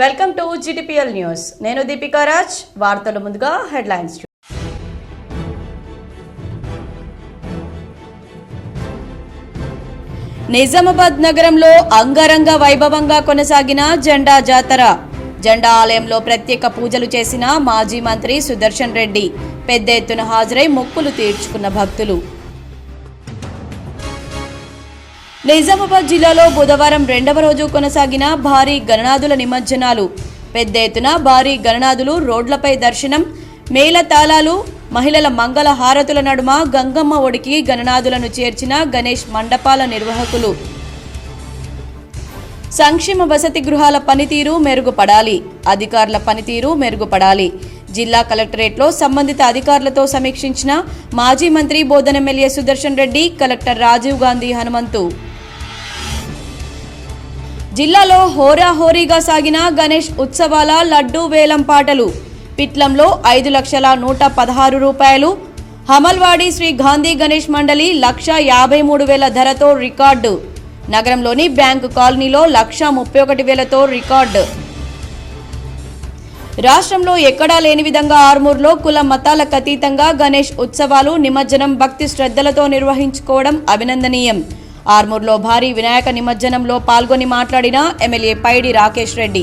Welcome to GTPL news. నేను దీపికా రాజ్. వార్తల ముందుగా హెడ్లైన్స్. నిజామాబాద్ నగరంలో అంగరంగ వైభవంగా కొనసాగిన జెండా జాతర. జెండా ఆలయంలో ప్రత్యేక పూజలు చేసిన మాజీ మంత్రి సుదర్శన్ రెడ్డి. పెద్ద ఎత్తున హాజరై మొక్కులు తీర్చుకున్న భక్తులు. నిజామాబాద్ జిల్లాలో బుధవారం రెండవ రోజు కొనసాగిన భారీ గణనాథుల నిమజ్జనాలు. పెద్ద ఎత్తున భారీ గణనాథులు రోడ్లపై దర్శనం, మేళ తాళాలు, మహిళల మంగళ హారతుల నడుమ గంగమ్మ ఒడికి గణనాథులను చేర్చిన గణేష్ మండపాల నిర్వాహకులు. సంక్షేమ వసతి గృహాల పనితీరు మెరుగుపడాలి, అధికారుల పనితీరు మెరుగుపడాలి. జిల్లా కలెక్టరేట్లో సంబంధిత అధికారులతో సమీక్షించిన మాజీ మంత్రి బోధన ఎమ్మెల్యే సుదర్శన్ రెడ్డి, కలెక్టర్ రాజీవ్ గాంధీ హనుమంతు. జిల్లాలో హోరాహోరీగా సాగిన గణేష్ ఉత్సవాల లడ్డూ వేలం పాటలు. పిట్లంలో 5,116 రూపాయలు. హమల్వాడి శ్రీ గాంధీ గణేష్ మండలి 1,53,000 ధరతో రికార్డు. నగరంలోని బ్యాంకు కాలనీలో 1,31,000తో రికార్డు. రాష్ట్రంలో ఎక్కడా లేని విధంగా ఆర్మూర్లో కుల మతాలకు అతీతంగా గణేష్ ఉత్సవాలు నిమజ్జనం భక్తి శ్రద్ధలతో నిర్వహించుకోవడం అభినందనీయం. ఆర్మూర్లో భారీ వినాయక నిమజ్జనంలో పాల్గొని మాట్లాడిన ఎమ్మెల్యే పైడి రాకేష్ రెడ్డి.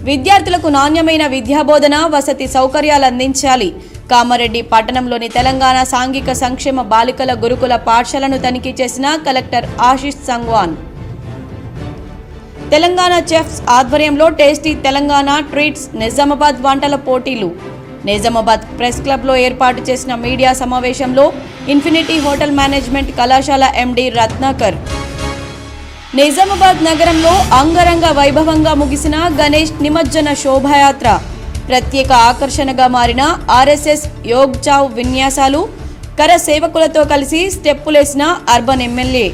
విద్యార్థులకు నాణ్యమైన విద్యాబోధన, వసతి సౌకర్యాలు అందించాలి. కామారెడ్డి పట్టణంలోని తెలంగాణ సాంఘిక సంక్షేమ బాలికల గురుకుల పాఠశాలను తనిఖీ చేసిన కలెక్టర్ ఆశిష్ సంగ్వాన్. తెలంగాణ చెఫ్స్ ఆధ్వర్యంలో టేస్టీ తెలంగాణ ట్రీట్స్ నిజామాబాద్ వంటల పోటీలు. నిజామాబాద్ ప్రెస్ క్లబ్లో ఏర్పాటు చేసిన మీడియా సమావేశంలో ఇన్ఫినిటీ హోటల్ మేనేజ్మెంట్ కళాశాల ఎండి రత్నాకర్. నిజామాబాద్ నగరంలో అంగరంగ వైభవంగా ముగిసిన గణేష్ నిమజ్జన శోభాయాత్ర. ప్రత్యేక ఆకర్షణగా మారిన RSS యోగ్ చావ్ విన్యాసాలు, కర సేవకులతో కలిసి స్టెప్పులేసిన అర్బన్ ఎమ్మెల్యే.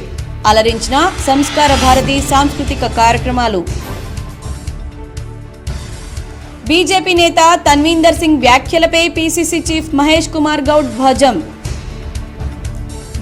అలరించిన సంస్కార భారతి సాంస్కృతిక కార్యక్రమాలు. బీజేపీ నేత తన్వీందర్ సింగ్ వ్యాఖ్యలపై PCC చీఫ్ మహేష్ కుమార్ గౌడ్ ధ్వజం.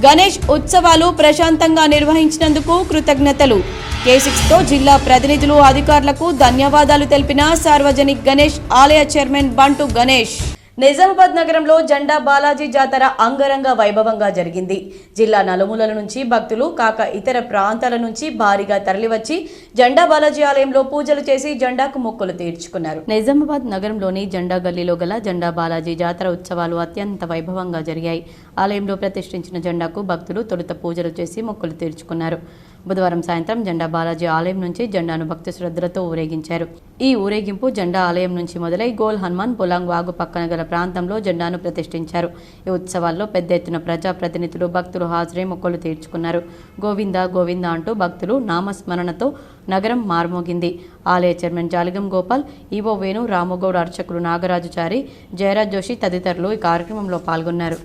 గణేష్ ఉత్సవాలు ప్రశాంతంగా నిర్వహించినందుకు కృతజ్ఞతలు. K6తో జిల్లా ప్రతినిధులు, అధికారులకు ధన్యవాదాలు తెలిపిన సార్వజనిక్ గణేష్ ఆలయ చైర్మన్ బంటు గణేష్. నిజామాబాద్ నగరంలో జెండా బాలాజీ జాతర అంగరంగ వైభవంగా జరిగింది. జిల్లా నలుమూలల నుంచి భక్తులు కాక ఇతర ప్రాంతాల నుంచి భారీగా తరలివచ్చి జెండా బాలాజీ ఆలయంలో పూజలు చేసి జెండాకు మొక్కులు తీర్చుకున్నారు. నిజామాబాద్ నగరంలోని జెండా గల్లీలో గల జెండా బాలాజీ జాతర ఉత్సవాలు అత్యంత వైభవంగా జరిగాయి. ఆలయంలో ప్రతిష్ఠించిన జెండాకు భక్తులు తొలుత పూజలు చేసి మొక్కులు తీర్చుకున్నారు. బుధవారం సాయంత్రం జెండా బాలాజీ ఆలయం నుంచి జెండాను భక్తి శ్రద్ధలతో ఊరేగించారు. ఈ ఊరేగింపు జెండా ఆలయం నుంచి మొదలై గోల్ హనుమాన్ పొలాంగ్ వాగు పక్కన గల ప్రాంతంలో జెండాను ప్రతిష్ఠించారు. ఈ ఉత్సవాల్లో పెద్ద ఎత్తున ప్రజాప్రతినిధులు, భక్తులు హాజరై మొక్కులు తీర్చుకున్నారు. గోవింద గోవింద అంటూ భక్తులు నామస్మరణతో నగరం మార్మోగింది. ఆలయ చైర్మన్ జాలిగం గోపాల్, ఈవో వేణు, రామగౌడ్, అర్చకులు నాగరాజుచారి, జయరాజ్ జోషి తదితరులు ఈ కార్యక్రమంలో పాల్గొన్నారు.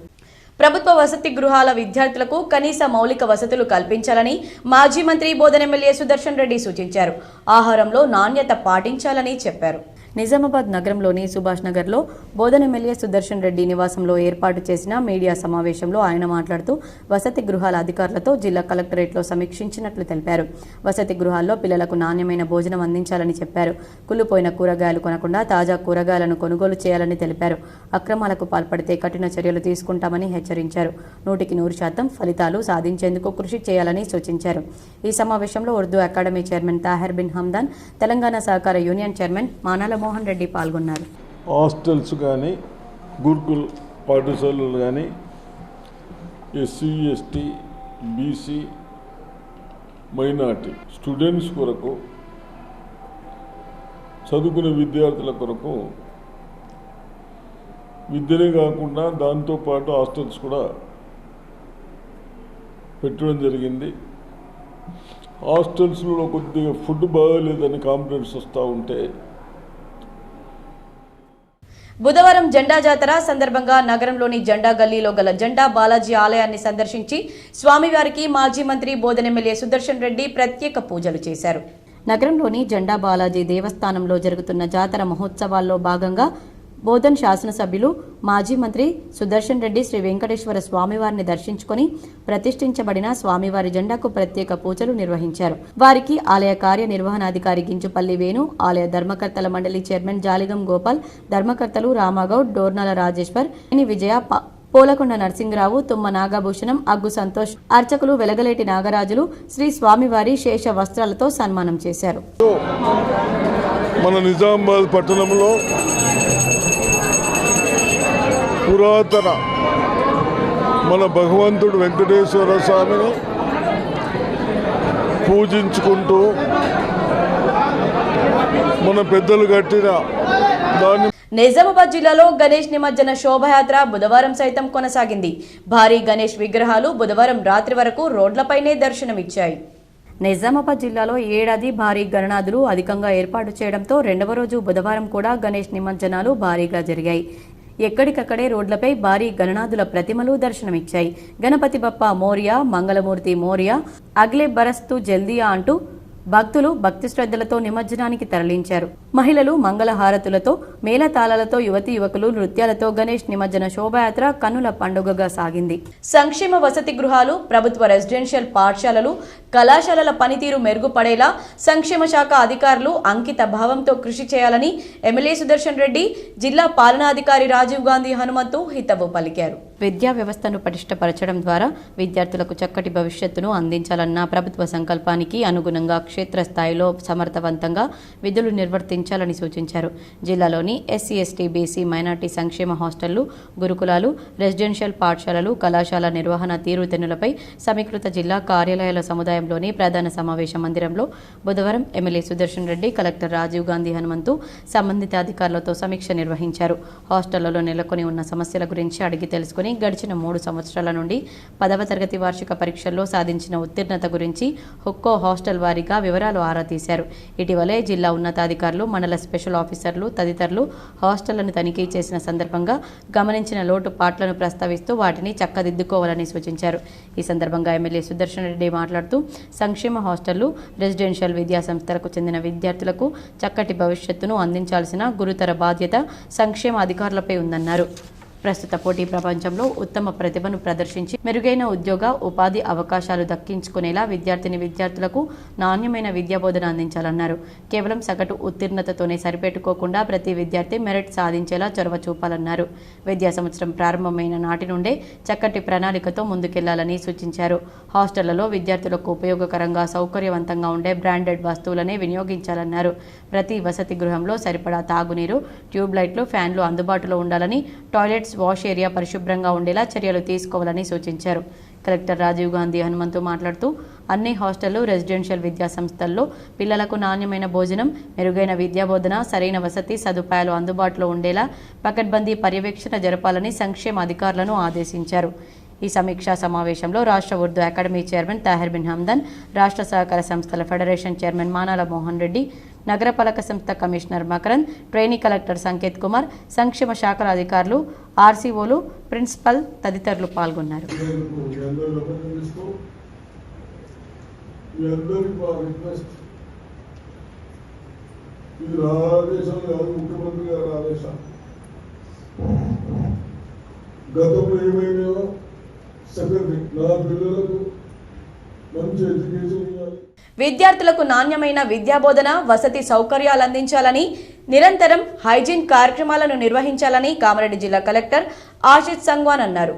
ప్రభుత్వ వసతి గృహాల విద్యార్థులకు కనీస మౌలిక వసతులు కల్పించాలని మాజీ మంత్రి బోధన ఎమ్మెల్యే సుదర్శన్ రెడ్డి సూచించారు. ఆహారంలో నాణ్యత పాటించాలని చెప్పారు. నిజామాబాద్ నగరంలోని సుభాష్ నగర్లో బోధన ఎమ్మెల్యే సుదర్శన్ రెడ్డి నివాసంలో ఏర్పాటు చేసిన మీడియా సమావేశంలో ఆయన మాట్లాడుతూ వసతి గృహాల అధికారులతో జిల్లా కలెక్టరేట్లో సమీక్షించినట్లు తెలిపారు. వసతి గృహాల్లో పిల్లలకు నాణ్యమైన భోజనం అందించాలని చెప్పారు. కుళ్ళిపోయిన కూరగాయలు కొనకుండా తాజా కూరగాయలను కొనుగోలు చేయాలని తెలిపారు. అక్రమాలకు పాల్పడితే కఠిన చర్యలు తీసుకుంటామని హెచ్చరించారు. 100% ఫలితాలు సాధించేందుకు కృషి చేయాలని సూచించారు. ఈ సమావేశంలో ఉర్దూ అకాడమీ చైర్మన్ తాహెర్ బిన్ హమ్దాన్, తెలంగాణ సహకార యూనియన్ చైర్మన్ మానాల మోహన్ రెడ్డి పాల్గొన్నారు. హాస్టల్స్ కానీ, గురుకుల్ పాఠశాలలు కానీ, SC, ST, BC, minority students కొరకు, చదువుకునే విద్యార్థుల కొరకు విద్యనే కాకుండా దాంతోపాటు హాస్టల్స్ కూడా పెట్టడం జరిగింది. హాస్టల్స్లో కొద్దిగా ఫుడ్ బాగాలేదని కంప్లైంట్స్ వస్తూ ఉంటే బుధవారం జెండా జాతర సందర్భంగా నగరంలోని జెండా గల్లీలో గల జెండా బాలాజీ ఆలయాన్ని సందర్శించి స్వామివారికి మాజీ మంత్రి బోధన ఎమ్మెల్యే సుదర్శన్ రెడ్డి ప్రత్యేక పూజలు చేశారు. నగరంలోని జెండా బాలాజీ దేవస్థానంలో జరుగుతున్న జాతర మహోత్సవాల్లో భాగంగా బోధన్ శాసనసభ్యులు మాజీ మంత్రి సుదర్శన్ రెడ్డి శ్రీ వెంకటేశ్వర స్వామివారిని దర్శించుకొని ప్రతిష్ఠించబడిన స్వామివారి జెండాకు ప్రత్యేక పూజలు నిర్వహించారు. వారికి ఆలయ కార్యనిర్వహణాధికారి గించుపల్లి వేణు, ఆలయ ధర్మకర్తల మండలి చైర్మన్ జాలిగం గోపాల్, ధర్మకర్తలు రామాగౌడ్, డోర్నాల రాజేశ్వర్, విజయ, పోలకొండ నరసింగరావు, తుమ్మ నాగభూషణం, అగ్గు సంతోష్, అర్చకులు వెలగలేటి నాగరాజులు శ్రీ స్వామివారి శేష వస్త్రాలతో సన్మానం చేశారు. మన నిజామాబాద్ పట్టణంలో పురాతన మన భగవంతుడు వెంకటేశ్వర స్వామిని పూజించుకుంటూ మన పెద్దలు కట్టిన దాన్ని నిజామాబాద్ జిల్లాలో గణేష్ నిమజ్జన శోభయాత్ర బుధవారం సైతం కొనసాగింది. భారీ గణేష్ విగ్రహాలు బుధవారం రాత్రి వరకు రోడ్లపైనే దర్శనమిచ్చాయి. నిజామాబాద్ జిల్లాలో ఏడాది భారీ గణనాథులు అధికంగా ఏర్పాటు చేయడంతో రెండవ రోజు బుధవారం కూడా గణేష్ నిమజ్జనాలు భారీగా జరిగాయి. ఎక్కడికక్కడే రోడ్లపై భారీ గణనాథుల ప్రతిమలు దర్శనమిచ్చాయి. గణపతి బప్ప మోరియా, మంగళమూర్తి మోరియా, అగ్లే బరస్తు జల్దియా అంటూ భక్తులు భక్తి శ్రద్ధలతో నిమజ్జనానికి తరలించారు. మహిళలు మంగళహారతులతో, మేళతాళాలతో, యువతీ యువకులు నృత్యాలతో గణేష్ నిమజ్జన శోభయాత్ర కన్నుల పండుగగా సాగింది. సంక్షేమ వసతి గృహాలు, ప్రభుత్వ రెసిడెన్షియల్ పాఠశాలలు, కళాశాలల పనితీరు మెరుగుపడేలా సంక్షేమ శాఖ అధికారులు అంకిత భావంతో కృషి చేయాలని ఎమ్మెల్యే సుదర్శన్ రెడ్డి, జిల్లా పాలనాధికారి రాజీవ్ గాంధీ హనుమంతు హితవు పలికారు. విద్యా వ్యవస్థను పటిష్టపరచడం ద్వారా విద్యార్థులకు చక్కటి భవిష్యత్తును అందించాలన్న ప్రభుత్వ సంకల్పానికి అనుగుణంగా క్షేత్రస్థాయిలో సమర్థవంతంగా విధులు నిర్వర్తించాలని సూచించారు. జిల్లాలోని ఎస్సీ, ఎస్టీ, బీసీ, మైనార్టీ సంక్షేమ హాస్టళ్లు, గురుకులాలు, రెసిడెన్షియల్ పాఠశాలలు, కళాశాల నిర్వహణ తీరుతెన్నులపై సమీకృత జిల్లా కార్యాలయాల సముదాయంలోని ప్రధాన సమావేశ మందిరంలో బుధవారం ఎమ్మెల్యే సుదర్శన్ రెడ్డి, కలెక్టర్ రాజీవ్ గాంధీ హనుమంతు సంబంధిత అధికారులతో సమీక్ష నిర్వహించారు. హాస్టళ్లలో నెలకొని ఉన్న సమస్యల గురించి అడిగి తెలుసుకుని గడిచిన 3 సంవత్సరాల నుండి 10వ తరగతి వార్షిక పరీక్షల్లో సాధించిన ఉత్తీర్ణత గురించి ఒక్కో హాస్టల్ వారీగా వివరాలు ఆరా తీశారు. ఇటీవలే జిల్లా ఉన్నతాధికారులు, మండల స్పెషల్ ఆఫీసర్లు తదితరులు హాస్టళ్లను తనిఖీ చేసిన సందర్భంగా గమనించిన లోటుపాట్లను ప్రస్తావిస్తూ వాటిని చక్కదిద్దుకోవాలని సూచించారు. ఈ సందర్భంగా ఎమ్మెల్యే సుదర్శన్ రెడ్డి మాట్లాడుతూ సంక్షేమ హాస్టళ్లు, రెసిడెన్షియల్ విద్యా సంస్థలకు చెందిన విద్యార్థులకు చక్కటి భవిష్యత్తును అందించాల్సిన గురుతర బాధ్యత సంక్షేమ అధికారులపై ఉందన్నారు. ప్రస్తుత పోటీ ప్రపంచంలో ఉత్తమ ప్రతిభను ప్రదర్శించి మెరుగైన ఉద్యోగ, ఉపాధి అవకాశాలు దక్కించుకునేలా విద్యార్థులకు నాణ్యమైన విద్యాబోధన అందించాలన్నారు. కేవలం సగటు ఉత్తీర్ణతతోనే సరిపెట్టుకోకుండా ప్రతి విద్యార్థి మెరిట్ సాధించేలా చొరవ చూపాలన్నారు. విద్యా సంవత్సరం ప్రారంభమైన నాటి నుండే చక్కటి ప్రణాళికతో ముందుకెళ్లాలని సూచించారు. హాస్టళ్లలో విద్యార్థులకు ఉపయోగకరంగా, సౌకర్యవంతంగా ఉండే బ్రాండెడ్ వస్తువులనే వినియోగించాలన్నారు. ప్రతి వసతి గృహంలో సరిపడా తాగునీరు, ట్యూబ్ లైట్లు, ఫ్యాన్లు అందుబాటులో ఉండాలని, టాయిలెట్స్, వాష్ ఏరియా పరిశుభ్రంగా ఉండేలా చర్యలు తీసుకోవాలని సూచించారు. కలెక్టర్ రాజీవ్ గాంధీ హనుమంతు మాట్లాడుతూ అన్ని హాస్టళ్లు, రెసిడెన్షియల్ విద్యా సంస్థల్లో పిల్లలకు నాణ్యమైన భోజనం, మెరుగైన విద్యాబోధన, సరైన వసతి సదుపాయాలు అందుబాటులో ఉండేలా పకడ్బందీ పర్యవేక్షణ జరపాలని సంక్షేమ అధికారులను ఆదేశించారు. ఈ సమీక్షా సమావేశంలో రాష్ట్ర ఉర్దూ అకాడమీ చైర్మన్ తాహిర్ బిన్ హమ్దన్, రాష్ట్ర సహకార సంస్థల ఫెడరేషన్ చైర్మన్ మానాల మోహన్ రెడ్డి, నగరపాలక సంస్థ commissioner Makarand, trainee collector Sanketh Kumar, సంక్షేమ శాఖల అధికారులు, ఆర్సీఓలు, ప్రిన్సిపల్ తదితరులు పాల్గొన్నారు. గతంలో ఏమైనా నా పిల్లలకు మంచి ఎడ్యుకేషన్ ఇవ్వాలి. విద్యార్థులకు నాణ్యమైన విద్యాబోధన, వసతి సౌకర్యాలు అందించాలని, నిరంతరం హైజీన్ కార్యక్రమాలను నిర్వహించాలని కామారెడ్డి జిల్లా కలెక్టర్ ఆశిత్ సంగ్వాన్ అన్నారు.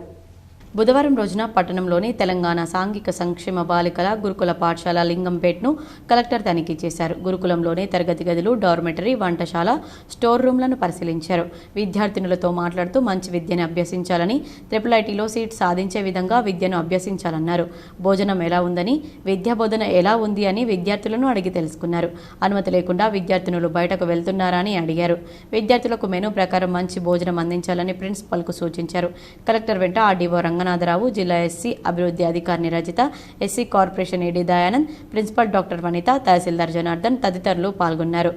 బుధవారం రోజున పట్టణంలోని తెలంగాణ సాంఘిక సంక్షేమ బాలికల గురుకుల పాఠశాల లింగంపేట్ను కలెక్టర్ తనిఖీ చేశారు. గురుకులంలోని తరగతి గదులు, డార్మెటరీ, వంటశాల, స్టోర్ రూమ్లను పరిశీలించారు. విద్యార్థినులతో మాట్లాడుతూ మంచి విద్యను అభ్యసించాలని, IIITలో సీట్ సాధించే విధంగా విద్యను అభ్యసించాలన్నారు. భోజనం ఎలా ఉందని, విద్యాబోధన ఎలా ఉంది అని విద్యార్థులను అడిగి తెలుసుకున్నారు. అనుమతి లేకుండా విద్యార్థినులు బయటకు వెళ్తున్నారా అని అడిగారు. విద్యార్థులకు మెనూ ప్రకారం మంచి భోజనం అందించాలని ప్రిన్సిపల్కు సూచించారు. కలెక్టర్ వెంట ఆర్డీఓ రంగనాథరావు, జిల్లా ఎస్సీ అభివృద్ధి అధికారిని రజిత, ఎస్సీ కార్పొరేషన్ ఏడీ దయానంద్, ప్రిన్సిపల్ డాక్టర్ వనిత, తహసీల్దార్ జనార్దన్ తదితరులు పాల్గొన్నారు.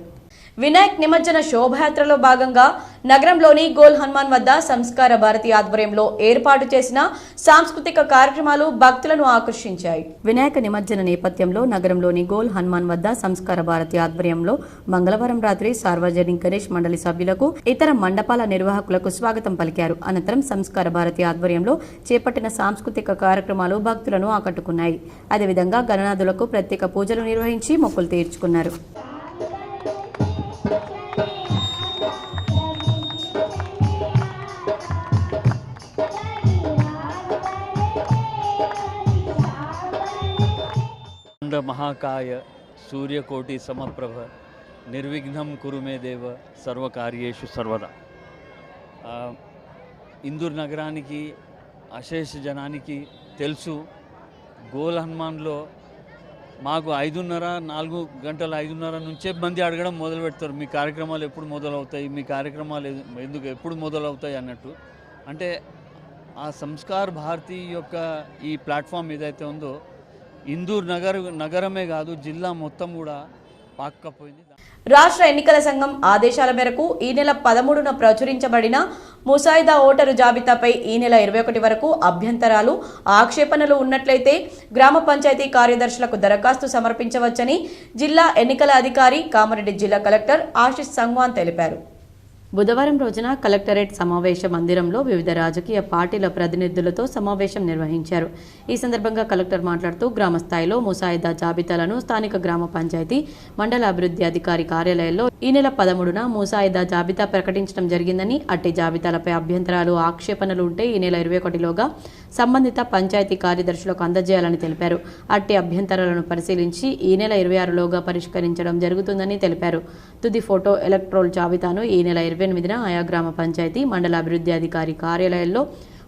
వినాయక్ నిమజ్జన శోభయాత్రలో భాగంగా నగరంలోని గోల్ హనుమాన్ వద్ద సంస్కార భారతి ఆధ్వర్యంలో ఏర్పాటు చేసిన సాంస్కృతిక కార్యక్రమాలు భక్తులను ఆకర్షించాయి. వినాయక నిమజ్జన నేపథ్యంలో నగరంలోని గోల్ హనుమాన్ వద్ద సంస్కార భారతి ఆధ్వర్యంలో మంగళవారం రాత్రి సార్వజనిక గణేష్ మండలి సభ్యులకు ఇతర మండపాల నిర్వాహకులకు స్వాగతం పలికారు. అనంతరం సంస్కార భారతి ఆధ్వర్యంలో చేపట్టిన సాంస్కృతిక కార్యక్రమాలు భక్తులను ఆకట్టుకున్నాయి. అదేవిధంగా గణనాథులకు ప్రత్యేక పూజలు నిర్వహించి మొక్కులు తీర్చుకున్నారు. महाकाय सूर्यकोटि समप्रभ निर्विघ्नं कुरु मे देव सर्वकार्येषु सर्वदा. ఇందూరు నగరానికి అశేష జనానికి తెలుసు, గోల్ హనుమాన్లో మాకు 4 గంటల 5:30 నుంచే మంది అడగడం మొదలు పెడతారు, మీ కార్యక్రమాలు ఎప్పుడు మొదలవుతాయి, మీ కార్యక్రమాలు ఎప్పుడు మొదలవుతాయి అన్నట్టు. అంటే ఆ సంస్కార్ భారతి యొక్క ఈ ప్లాట్ఫామ్ ఏదైతే ఉందో ఇందూరు నగరమే కాదు జిల్లా మొత్తం కూడా పాక్కపోయింది. రాష్ట్ర ఎన్నికల సంఘం ఆదేశాల మేరకు ఈ నెల 13న ప్రచురించబడిన ముసాయిదా ఓటరు జాబితాపై ఈ నెల 21 వరకు అభ్యంతరాలు, ఆక్షేపణలు ఉన్నట్లయితే గ్రామ పంచాయతీ కార్యదర్శులకు దరఖాస్తు సమర్పించవచ్చని జిల్లా ఎన్నికల అధికారి కామారెడ్డి జిల్లా కలెక్టర్ ఆశిష్ సంగ్వాన్ తెలిపారు. బుధవారం రోజున కలెక్టరేట్ సమావేశ మందిరంలో వివిధ రాజకీయ పార్టీల ప్రతినిధులతో సమావేశం నిర్వహించారు. ఈ సందర్భంగా కలెక్టర్ మాట్లాడుతూ గ్రామ స్థాయిలో ముసాయిదా జాబితాలను స్థానిక గ్రామ పంచాయతీ మండల అభివృద్ధి అధికారి కార్యాలయంలో ఈ నెల 13న ముసాయిదా జాబితా ప్రకటించడం జరిగిందని, అట్టి జాబితాలపై అభ్యంతరాలు, ఆక్షేపణలు ఉంటే ఈ నెల 21లోగా సంబంధిత పంచాయతీ కార్యదర్శులకు అందజేయాలని తెలిపారు. అట్టి అభ్యంతరాలను పరిశీలించి ఈ నెల 26లోగా పరిష్కరించడం జరుగుతుందని తెలిపారు. తుది ఫోటో ఎలక్ట్రోల్ జాబితాను ఈ నెల 28న ఆయా గ్రామ పంచాయతీ మండల అభివృద్ధి అధికారి కార్యాలయంలో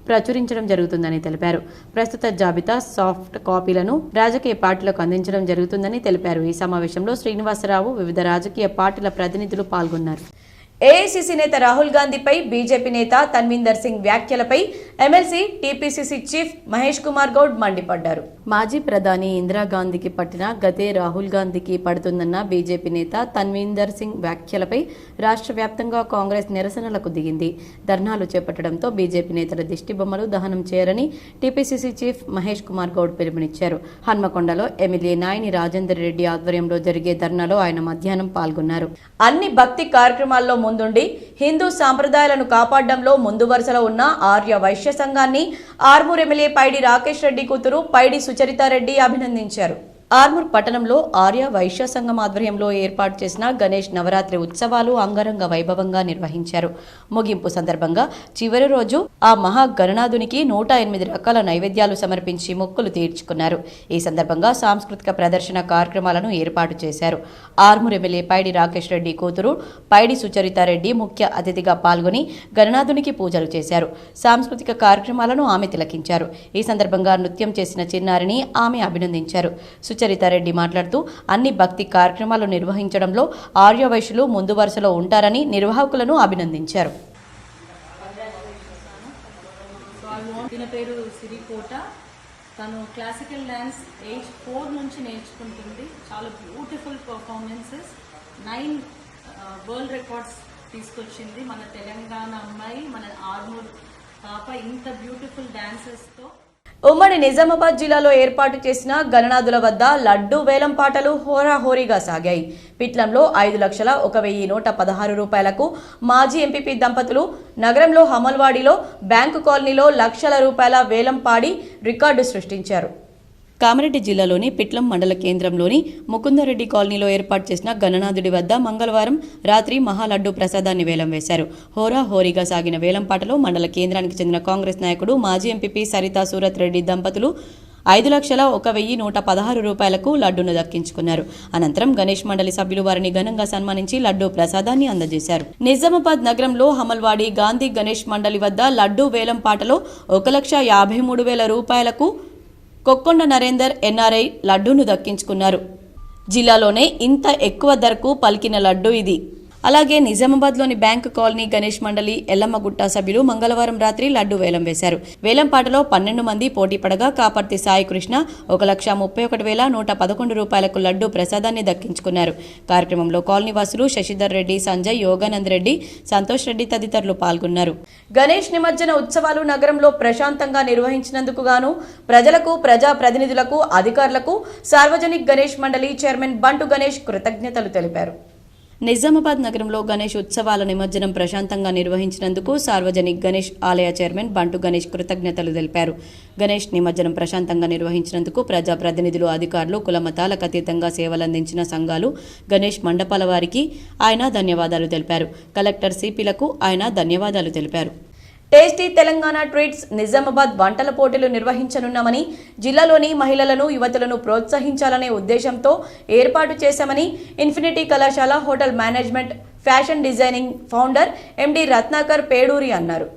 ప్రచురించడం జరుగుతుందని తెలిపారు. ప్రస్తుత జాబితా సాఫ్ట్ కాపీలను రాజకీయ పార్టీలకు అందించడం జరుగుతుందని తెలిపారు. ఈ సమావేశంలో శ్రీనివాసరావు, వివిధ రాజకీయ పార్టీల ప్రతినిధులు పాల్గొన్నారు. ఏఐసీసీ నేత రాహుల్ గాంధీపై బీజేపీ నేత తన్వీందర్ సింగ్ వ్యాఖ్యలపై MLC TPCC chief Mahesh Kumar Goud మండిపడ్డారు. మాజీ ప్రధాని ఇందిరాగాంధీకి పట్టిన గతే రాహుల్ గాంధీకి పడుతుందన్న బీజేపీ నేత తన్వీందర్ సింగ్ వ్యాఖ్యలపై రాష్ట్ర వ్యాప్తంగా కాంగ్రెస్ నిరసనలకు దిగింది. ధర్నాలు చేపట్టడంతో బీజేపీ నేతల దిష్టిబొమ్మలు దహనం చేయరని టీపీసీసీ చీఫ్ మహేష్ కుమార్ గౌడ్ పిలుపునిచ్చారు. హన్మకొండలో ఎమ్మెల్యే నాయని రాజేందర్ రెడ్డి ఆధ్వర్యంలో జరిగే ధర్నాలో ఆయన మధ్యాహ్నం పాల్గొన్నారు. అన్ని భక్తి కార్యక్రమాల్లో ముందుండి హిందూ సాంప్రదాయాలను కాపాడడంలో ముందు వరుసలో ఉన్న ఆర్య వైశ్య సంఘాన్ని ఆర్మూర్ ఎమ్మెల్యే పైడి రాకేష్ రెడ్డి కూతురు పైడి సుచరితారెడ్డి అభినందించారు. ఆర్మూర్ పట్టణంలో ఆర్య వైశ్య సంఘం ఆధ్వర్యంలో ఏర్పాటు చేసిన గణేష్ నవరాత్రి ఉత్సవాలు అంగరంగ వైభవంగా నిర్వహించారు. ముగింపు సందర్భంగా చివరి రోజు ఆ మహా గణనాథునికి 108 రకాల నైవేద్యాలు సమర్పించి మొక్కులు తీర్చుకున్నారు. ఈ సందర్భంగా సాంస్కృతిక ప్రదర్శన కార్యక్రమాలను ఏర్పాటు చేశారు. ఆర్మూర్ ఎమ్మెల్యే పైడి రాకేష్ రెడ్డి కూతురు పైడి సుచరితారెడ్డి ముఖ్య అతిథిగా పాల్గొని గణనాథునికి పూజలు చేశారు. సాంస్కృతిక కార్యక్రమాలను ఆమె తిలకించారు. ఈ సందర్భంగా నృత్యం చేసిన చిన్నారిని ఆమె అభినందించారు. సుచరితారెడ్డి మాట్లాడుతూ అన్ని భక్తి కార్యక్రమాలు నిర్వహించడంలో ఆర్య వైశ్యులు ముందు వరుసలో ఉంటారని నిర్వాహకులను అభినందించారు. దీని పేరు సిరికోట. తను క్లాసికల్ డ్యాన్స్ ఏజ్ 4 నుంచి నేర్చుకుంటుంది. చాలా బ్యూటిఫుల్ పర్ఫార్మెన్సెస్, 9 వరల్డ్ రికార్డ్స్ తీసుకొచ్చింది. మన తెలంగాణ అమ్మాయి, మన ఆర్మూర్ పాప ఇంత బ్యూటిఫుల్ డాన్సెస్తో. ఉమ్మడి నిజామాబాద్ జిల్లాలో ఏర్పాటు చేసిన గణనాథుల వద్ద లడ్డూ వేలం పాటలు హోరాహోరీగా సాగాయి. పిట్లంలో 5,01,116 రూపాయలకు మాజీ ఎంపీపీ దంపతులు, నగరంలో హమల్వాడిలో బ్యాంకు కాలనీలో లక్షల రూపాయల వేలం పాడి రికార్డు సృష్టించారు. కామారెడ్డి జిల్లాలోని పిట్లం మండల కేంద్రంలోని ముకుందరెడ్డి కాలనీలో ఏర్పాటు చేసిన గణనాథుడి వద్ద మంగళవారం రాత్రి మహాలడ్డు ప్రసాదాన్ని వేలం వేశారు. హోరాహోరీగా సాగిన వేలంపాటలో మండల కేంద్రానికి చెందిన కాంగ్రెస్ నాయకుడు, మాజీ ఎంపీపీ సరితా సూరత్ రెడ్డి దంపతులు 5,01,116 రూపాయలకు లడ్డూను దక్కించుకున్నారు. అనంతరం గణేష్ మండలి సభ్యులు వారిని ఘనంగా సన్మానించి లడ్డూ ప్రసాదాన్ని అందజేశారు. నిజామాబాద్ నగరంలో హమల్వాడి గాంధీ గణేష్ మండలి వద్ద లడ్డూ వేలంపాటలో 1,53,000 రూపాయలకు కొక్కొండ నరేందర్ ఎన్ఆర్ఐ లడ్డూను దక్కించుకున్నారు. జిల్లాలోనే ఇంత ఎక్కువ ధరకు పలికిన లడ్డూ ఇది. అలాగే నిజామాబాద్లోని బ్యాంకు కాలనీ గణేష్ మండలి ఎల్లమ్మగుట్ట సభ్యులు మంగళవారం రాత్రి లడ్డు వేలం వేశారు. వేలంపాటలో 12 మంది పోటీ పడగా కాపర్తి సాయి కృష్ణ 1,31,111 రూపాయలకు లడ్డు ప్రసాదాన్ని దక్కించుకున్నారు. కార్యక్రమంలో కాలనీ వాసులు శశిధర్ రెడ్డి, సంజయ్, యోగానంద్ రెడ్డి, సంతోష్ రెడ్డి తదితరులు పాల్గొన్నారు. గణేష్ నిమజ్జన ఉత్సవాలు నగరంలో ప్రశాంతంగా నిర్వహించినందుకు గాను ప్రజలకు, ప్రజా ప్రతినిధులకు, అధికారులకు సార్వజనిక్ గణేష్ మండలి చైర్మన్ బంటు గణేష్ కృతజ్ఞతలు తెలిపారు. నిజామాబాద్ నగరంలో గణేష్ ఉత్సవాల నిమజ్జనం ప్రశాంతంగా నిర్వహించినందుకు సార్వజనిక్ గణేష్ ఆలయ చైర్మన్ బంటు గణేష్ కృతజ్ఞతలు తెలిపారు. గణేష్ నిమజ్జనం ప్రశాంతంగా నిర్వహించినందుకు ప్రజాప్రతినిధులు, అధికారులు, కులమతాలకు అతీతంగా సేవలందించిన సంఘాలు, గణేష్ మండపాల వారికి ఆయన ధన్యవాదాలు తెలిపారు. కలెక్టర్ సిపిలకు ఆయన ధన్యవాదాలు తెలిపారు. టేస్టీ తెలంగాణ ట్రీట్స్ నిజామాబాద్ వంటల పోటీలు నిర్వహించనున్నామని, జిల్లాలోని మహిళలను, యువతులను ప్రోత్సహించాలనే ఉద్దేశంతో ఏర్పాటు చేశామని ఇన్ఫినిటీ కళాశాల hotel management fashion designing founder MD Ratnakar Peduri అన్నారు.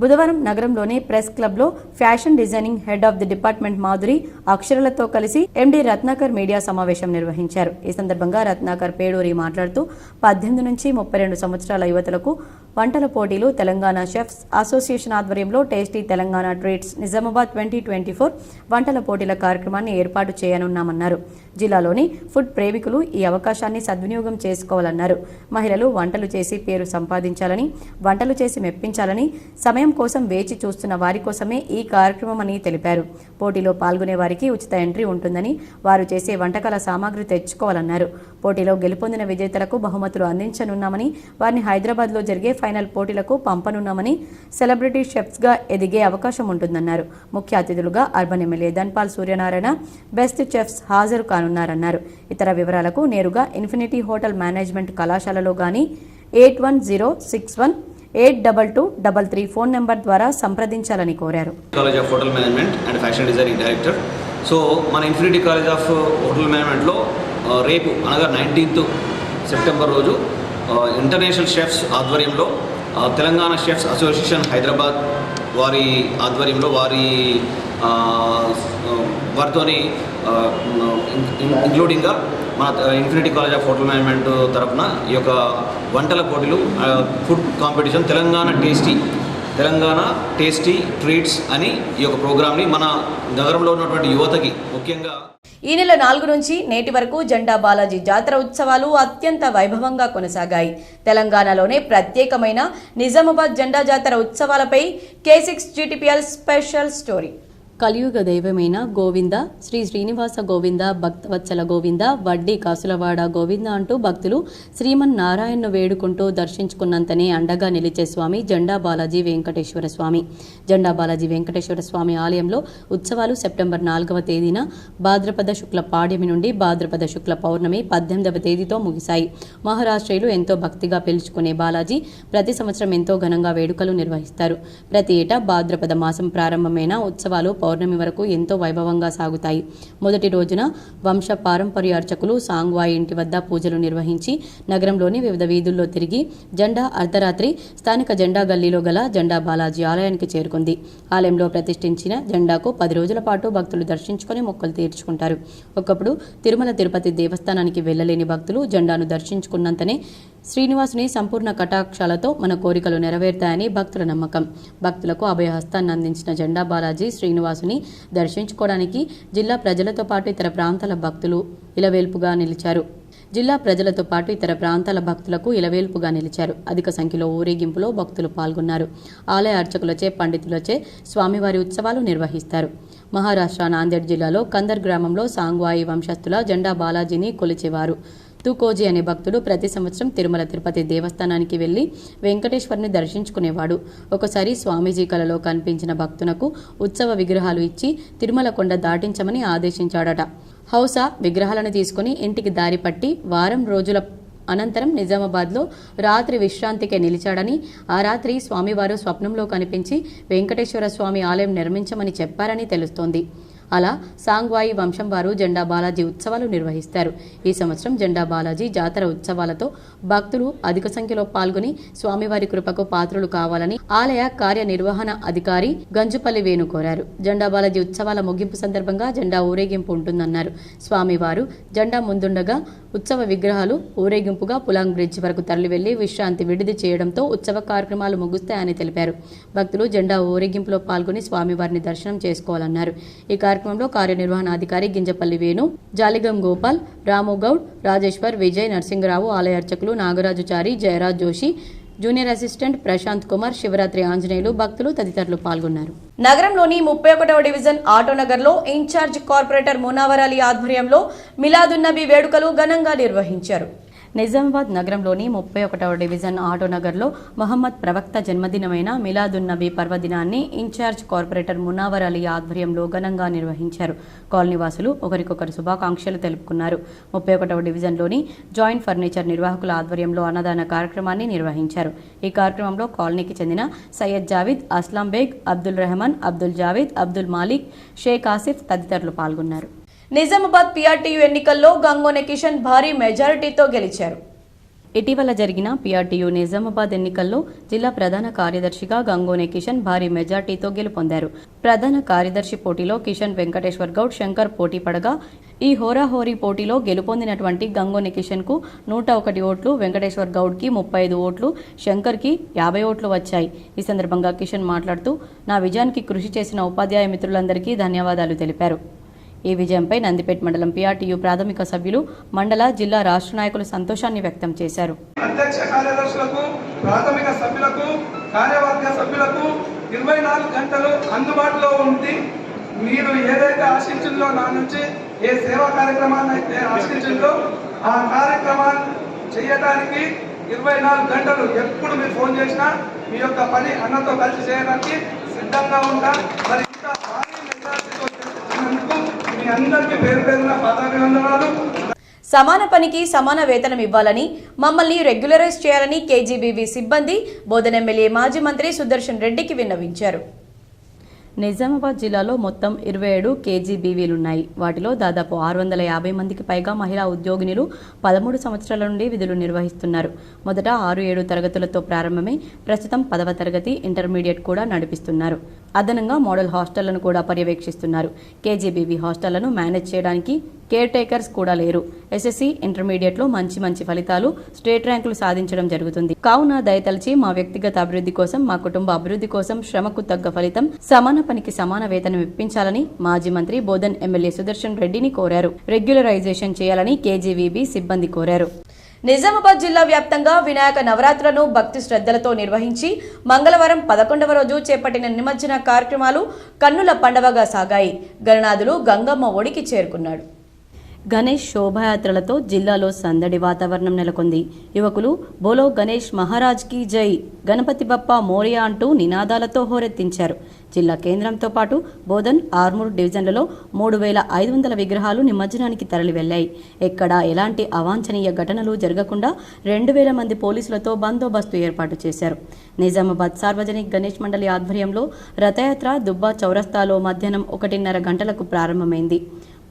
బుధవారం నగరంలోని ప్రెస్ క్లబ్లో fashion designing head of the department Madhuri అక్షరాలతో కలిసి ఎండి రత్నాకర్ మీడియా సమావేశం నిర్వహించారు. ఈ సందర్భంగా రత్నాకర్ పేడూరి మాట్లాడుతూ 18 నుంచి 32 సంవత్సరాల యువతులకు వంటల పోటీలు తెలంగాణ షెఫ్స్ అసోసియేషన్ ఆధ్వర్యంలో టేస్టీ తెలంగాణ ట్రీట్స్ నిజామాబాద్ 2024 వంటల పోటీల కార్యక్రమాన్ని ఏర్పాటు చేయనున్నామన్నారు. జిల్లాలోని ఫుడ్ ప్రేమికులు ఈ అవకాశాన్ని సద్వినియోగం చేసుకోవాలన్నారు. మహిళలు వంటలు చేసి పేరు సంపాదించాలని, వంటలు చేసి మెప్పించాలని, సమయం కోసం వేచి చూస్తున్న వారి కోసమే ఈ కార్యక్రమం అని తెలిపారు. పోటీలో పాల్గొనే వారికి ఉచిత ఎంట్రీ ఉంటుందని, వారు చేసే వంటకాల సామాగ్రి తెచ్చుకోవాలన్నారు. పోటీలో గెలుపొందిన విజేతలకు బహుమతులు అందించనున్నామని, వారిని హైదరాబాద్లో జరిగే ఫైనల్ పోటీలకు పంపనున్నామని, సెలబ్రిటీ షెఫ్స్గా ఎదిగే అవకాశం ఉంటుందన్నారు. ముఖ్య అతిథులుగా urban MLA Dhanpal Suryanarayana, best chefs హాజరు కానున్నారన్నారు. ఇతర వివరాలకు నేరుగా ఇన్ఫినిటీ హోటల్ మేనేజ్మెంట్ కళాశాలలో గానీ 8106182233 ఫోన్ నెంబర్ ద్వారా సంప్రదించాలని కోరారు. College of hotel management and fashion designing director. So మన ఇన్ఫినిటీ కాలేజ్ ఆఫ్ హోటల్ మేనేజ్మెంట్లో రేపు అనగా 19th సెప్టెంబర్ రోజు ఇంటర్నేషనల్ షెఫ్స్ ఆధ్వర్యంలో తెలంగాణ షెఫ్స్ అసోసియేషన్ హైదరాబాద్ వారి ఆధ్వర్యంలో వారితోని ఇంక్లూడింగ్గా మన infinity college of hotel management తరఫున ఈ యొక్క వంటల పోటీలు, food competition Telangana tasty treats అని ఈ యొక్క ప్రోగ్రామ్ని మన నగరంలో ఉన్నటువంటి యువతకి ముఖ్యంగా ఈ నెల 4 నుంచి నేటి వరకు జెండా బాలాజీ జాతర ఉత్సవాలు అత్యంత వైభవంగా కొనసాగాయి. తెలంగాణలోనే ప్రత్యేకమైన నిజామాబాద్ జెండా జాతర ఉత్సవాలపై K6 GTPL స్పెషల్ స్టోరీ. కలియుగ దైవమైన గోవింద, శ్రీ శ్రీనివాస గోవింద, భక్తవత్సల గోవింద, వడ్డీ కాసులవాడ గోవింద అంటూ భక్తులు శ్రీమన్నారాయణను వేడుకుంటూ దర్శించుకున్నంతనే అండగా నిలిచే స్వామి జెండా బాలాజీ వెంకటేశ్వర స్వామి. జెండా బాలాజీ వెంకటేశ్వర స్వామి ఆలయంలో ఉత్సవాలు సెప్టెంబర్ 4వ తేదీన భాద్రపద శుక్ల పాడ్యమి నుండి భాద్రపద శుక్ల పౌర్ణమి 18వ తేదీతో ముగిశాయి. మహారాష్ట్రీయులు ఎంతో భక్తిగా పిలుచుకునే బాలాజీ ప్రతి సంవత్సరం ఎంతో ఘనంగా వేడుకలు నిర్వహిస్తారు. ప్రతి ఏటా భాద్రపద మాసం ప్రారంభమైన ఉత్సవాలు పౌర్ణమి వరకు ఎంతో వైభవంగా సాగుతాయి. మొదటి రోజున వంశ పారంపర్య అర్చకులు సాంగ్వాయి ఇంటి వద్ద పూజలు నిర్వహించి నగరంలోని వివిధ వీధుల్లో తిరిగి జెండా అర్ధరాత్రి స్థానిక జెండా గల్లీలో గల జెండా బాలాజీ ఆలయానికి చేరుకుంది. ఆలయంలో ప్రతిష్ఠించిన జెండాకు 10 రోజుల పాటు భక్తులు దర్శించుకొని మొక్కులు తీర్చుకుంటారు. ఒకప్పుడు తిరుమల తిరుపతి దేవస్థానానికి వెళ్లలేని భక్తులు జెండాను దర్శించుకున్నంతనే శ్రీనివాసుని సంపూర్ణ కటాక్షాలతో మన కోరికలు నెరవేరుతాయని భక్తుల నమ్మకం. భక్తులకు అభయహస్తాన్ని అందించిన జెండా బాలాజీ శ్రీనివాసుని దర్శించుకోవడానికి జిల్లా ప్రజలతో పాటు ఇతర ప్రాంతాల భక్తులు ఇలవేల్పుగా నిలిచారు. అధిక సంఖ్యలో ఊరేగింపులో భక్తులు పాల్గొన్నారు. ఆలయ అర్చకులచే, పండితులచే స్వామివారి ఉత్సవాలు నిర్వహిస్తారు. మహారాష్ట్ర నాందేడ్ జిల్లాలో కందర్ గ్రామంలో సాంగ్వాయి వంశస్థుల జెండా బాలాజీని కొలిచేవారు. తుకోజీ అనే భక్తుడు ప్రతి సంవత్సరం తిరుమల తిరుపతి దేవస్థానానికి వెళ్లి వెంకటేశ్వరుని దర్శించుకునేవాడు. ఒకసారి స్వామీజీ కలలో కనిపించిన భక్తునకు ఉత్సవ విగ్రహాలు ఇచ్చి తిరుమల కొండ దాటించమని ఆదేశించాడట. హౌసా విగ్రహాలను తీసుకుని ఇంటికి దారి పట్టి వారం రోజుల అనంతరం నిజామాబాద్లో రాత్రి విశ్రాంతికే నిలిచాడని, ఆ రాత్రి స్వామివారు స్వప్నంలో కనిపించి వెంకటేశ్వర స్వామి ఆలయం నిర్మించమని చెప్పారని తెలుస్తోంది. అలా సాంగ్వాయి వంశం వారు జెండా బాలాజీ ఉత్సవాలు నిర్వహిస్తారు. ఈ సంవత్సరం జెండా బాలాజీ జాతర ఉత్సవాలతో భక్తులు అధిక సంఖ్యలో పాల్గొని స్వామివారి కృపకు పాత్రులు కావాలని ఆలయ కార్యనిర్వహణ అధికారి గంజుపల్లి వేణు కోరారు. జెండా బాలాజీ ఉత్సవాల ముగింపు సందర్భంగా జెండా ఊరేగింపు ఉంటుందన్నారు. స్వామివారు జెండా ముందుండగా ఉత్సవ విగ్రహాలు ఊరేగింపుగా పులాంగ్ బ్రిడ్జ్ వరకు తరలి వెళ్లి విశ్రాంతి విడిది చేయడంతో ఉత్సవ కార్యక్రమాలు ముగుస్తాయని తెలిపారు. భక్తులు జెండా ఊరేగింపులో పాల్గొని స్వామివారిని దర్శనం చేసుకోవాలన్నారు. ఈ కార్యక్రమంలో కార్యనిర్వహణాధికారి గింజపల్లి వేణు, జాలిగం గోపాల్, రాముగౌడ్, రాజేశ్వర్, విజయ్, నరసింగరావు, ఆలయ అర్చకులు నాగరాజుచారి, జయరాజ్ జోషి, జూనియర్ అసిస్టెంట్ ప్రశాంత్ కుమార్, శివరాత్రి ఆంజనేయులు, భక్తులు తదితరులు పాల్గొన్నారు. నగరంలోని 31వ డివిజన్ ఆటోనగర్లో ఇన్ఛార్జ్ కార్పొరేటర్ మునావర్ అలీ ఆధ్వర్యంలో మిలాదున్నబీ వేడుకలు ఘనంగా నిర్వహించారు. నిజామాబాద్ నగరంలోని 31వ డివిజన్ ఆటోనగర్లో మహమ్మద్ ప్రవక్త జన్మదినమైన మిలాదున్నబీ పర్వదినాన్ని ఇన్ఛార్జ్ కార్పొరేటర్ మునావర్ అలీ ఆధ్వర్యంలో ఘనంగా నిర్వహించారు. కాలనీవాసులు ఒకరికొకరు శుభాకాంక్షలు తెలుపుకున్నారు. 31వ డివిజన్లోని జాయింట్ ఫర్నిచర్ నిర్వాహకుల ఆధ్వర్యంలో అన్నదాన కార్యక్రమాన్ని నిర్వహించారు. ఈ కార్యక్రమంలో కాలనీకి చెందిన సయ్యద్ జావీద్, అస్లాం బేగ్, అబ్దుల్ రెహమాన్, అబ్దుల్ జావీద్, అబ్దుల్ మాలిక్, షేక్ ఆసిఫ్ తదితరులు పాల్గొన్నారు. నిజామాబాద్ పీఆర్టీయూ ఎన్నికల్లో గంగోనె కిషన్ భారీ మెజారిటీతో గెలిచారు. ఇటీవల జరిగిన పీఆర్టీయూ నిజామాబాద్ ఎన్నికల్లో జిల్లా ప్రధాన కార్యదర్శిగా గంగోనె కిషన్ భారీ మెజార్టీతో గెలుపొందారు. ప్రధాన కార్యదర్శి పోటీలో కిషన్ వెంకటేశ్వర్ గౌడ్, శంకర్ పోటీ పడగా ఈ హోరాహోరీ పోటీలో గెలుపొందినటువంటి గంగోనె కిషన్ కు 101 ఓట్లు, వెంకటేశ్వర్ గౌడ్ కి 35 ఓట్లు, శంకర్ కి 50 ఓట్లు వచ్చాయి. ఈ సందర్భంగా కిషన్ మాట్లాడుతూ నా విజయానికి కృషి చేసిన ఉపాధ్యాయ మిత్రులందరికీ ధన్యవాదాలు తెలిపారు. ఈ విజయంపై నందిపేట మండలం పీఆర్టీయూ ప్రాథమిక సభ్యులు, మండల, జిల్లా, రాష్ట్ర నాయకులు సంతోషాన్ని వ్యక్తం చేశారు. అధ్యక్ష కార్యదర్శులకు, ప్రాథమిక సభ్యులకు, కార్యవర్గ సభ్యులకు 24 గంటలు అందుబాటులో ఉంది. మీరు ఏదైతే ఆశించిందో నా నుంచి, ఏ సేవా కార్యక్రమాన్ని అయితే ఆశించిందో ఆ కార్యక్రమాన్ని చేయడానికి 24 గంటలు ఎప్పుడు మీరు ఫోన్ చేసినా మీ యొక్క పని అన్నతో కలిసి చేయడానికి సిద్ధంగా ఉంటా. మరి ఇంత భారీ మెజారిటీతో చేసినందుకు మీ అందరికీ పేరు పేరున పాదాభివందనాలు. సమాన పనికి సమాన వేతనం ఇవ్వాలని, మమ్మల్ని రెగ్యులరైజ్ చేయాలని కేజీబీవీ సిబ్బంది బోధన ఎమ్మెల్యే మాజీ మంత్రి సుదర్శన్ రెడ్డికి విన్నవించారు. నిజామాబాద్ జిల్లాలో మొత్తం 27 కేజీబీవీలున్నాయి. వాటిలో దాదాపు 650 మందికి పైగా మహిళా ఉద్యోగినులు 13 సంవత్సరాల నుండి విధులు నిర్వహిస్తున్నారు. మొదట 6-7 తరగతులతో ప్రారంభమై ప్రస్తుతం 10వ తరగతి, ఇంటర్మీడియట్ కూడా నడిపిస్తున్నారు. అదనంగా మోడల్ హాస్టళ్లను కూడా పర్యవేక్షిస్తున్నారు. కేజీబీవీ హాస్టళ్లను మేనేజ్ చేయడానికి కేర్ టేకర్స్ కూడా లేరు. ఎస్ఎస్సీ, ఇంటర్మీడియట్లో మంచి ఫలితాలు, స్టేట్ ర్యాంకులు సాధించడం జరుగుతుంది. కావున దయతలిచి మా వ్యక్తిగత అభివృద్ధి కోసం, మా కుటుంబ అభివృద్ధి కోసం శ్రమకు తగ్గ ఫలితం, సమాన పనికి సమాన వేతనం ఇప్పించాలని మాజీ మంత్రి బోధన్ ఎమ్మెల్యే సుదర్శన్ రెడ్డిని కోరారు. రెగ్యులరైజేషన్ చేయాలని కేజీబీవీ సిబ్బంది కోరారు. నిజామాబాద్ జిల్లా వ్యాప్తంగా వినాయక నవరాత్రులను భక్తి శ్రద్ధలతో నిర్వహించి మంగళవారం 11వ రోజు చేపట్టిన నిమజ్జన కార్యక్రమాలు కన్నుల పండవగా సాగాయి. గణనాథులు గంగమ్మ ఒడికి చేరుకున్నాడు. గణేష్ శోభాయాత్రలతో జిల్లాలో సందడి వాతావరణం నెలకొంది. యువకులు బోలో గణేష్ మహారాజ్ కి జై, గణపతి బప్పా మోరియా అంటూ నినాదాలతో హోరెత్తించారు. జిల్లా కేంద్రంతో పాటు బోధన్, ఆర్మూర్ డివిజన్లలో 3500 విగ్రహాలు నిమజ్జనానికి తరలి వెళ్లాయి. ఎక్కడా ఎలాంటి అవాంఛనీయ ఘటనలు జరగకుండా 2000 మంది పోలీసులతో బందోబస్తు ఏర్పాటు చేశారు. నిజామాబాద్ సార్వజనిక్ గణేష్ మండలి ఆధ్వర్యంలో రథయాత్ర దుబ్బా చౌరస్తాలో మధ్యాహ్నం 1:30 గంటలకు ప్రారంభమైంది.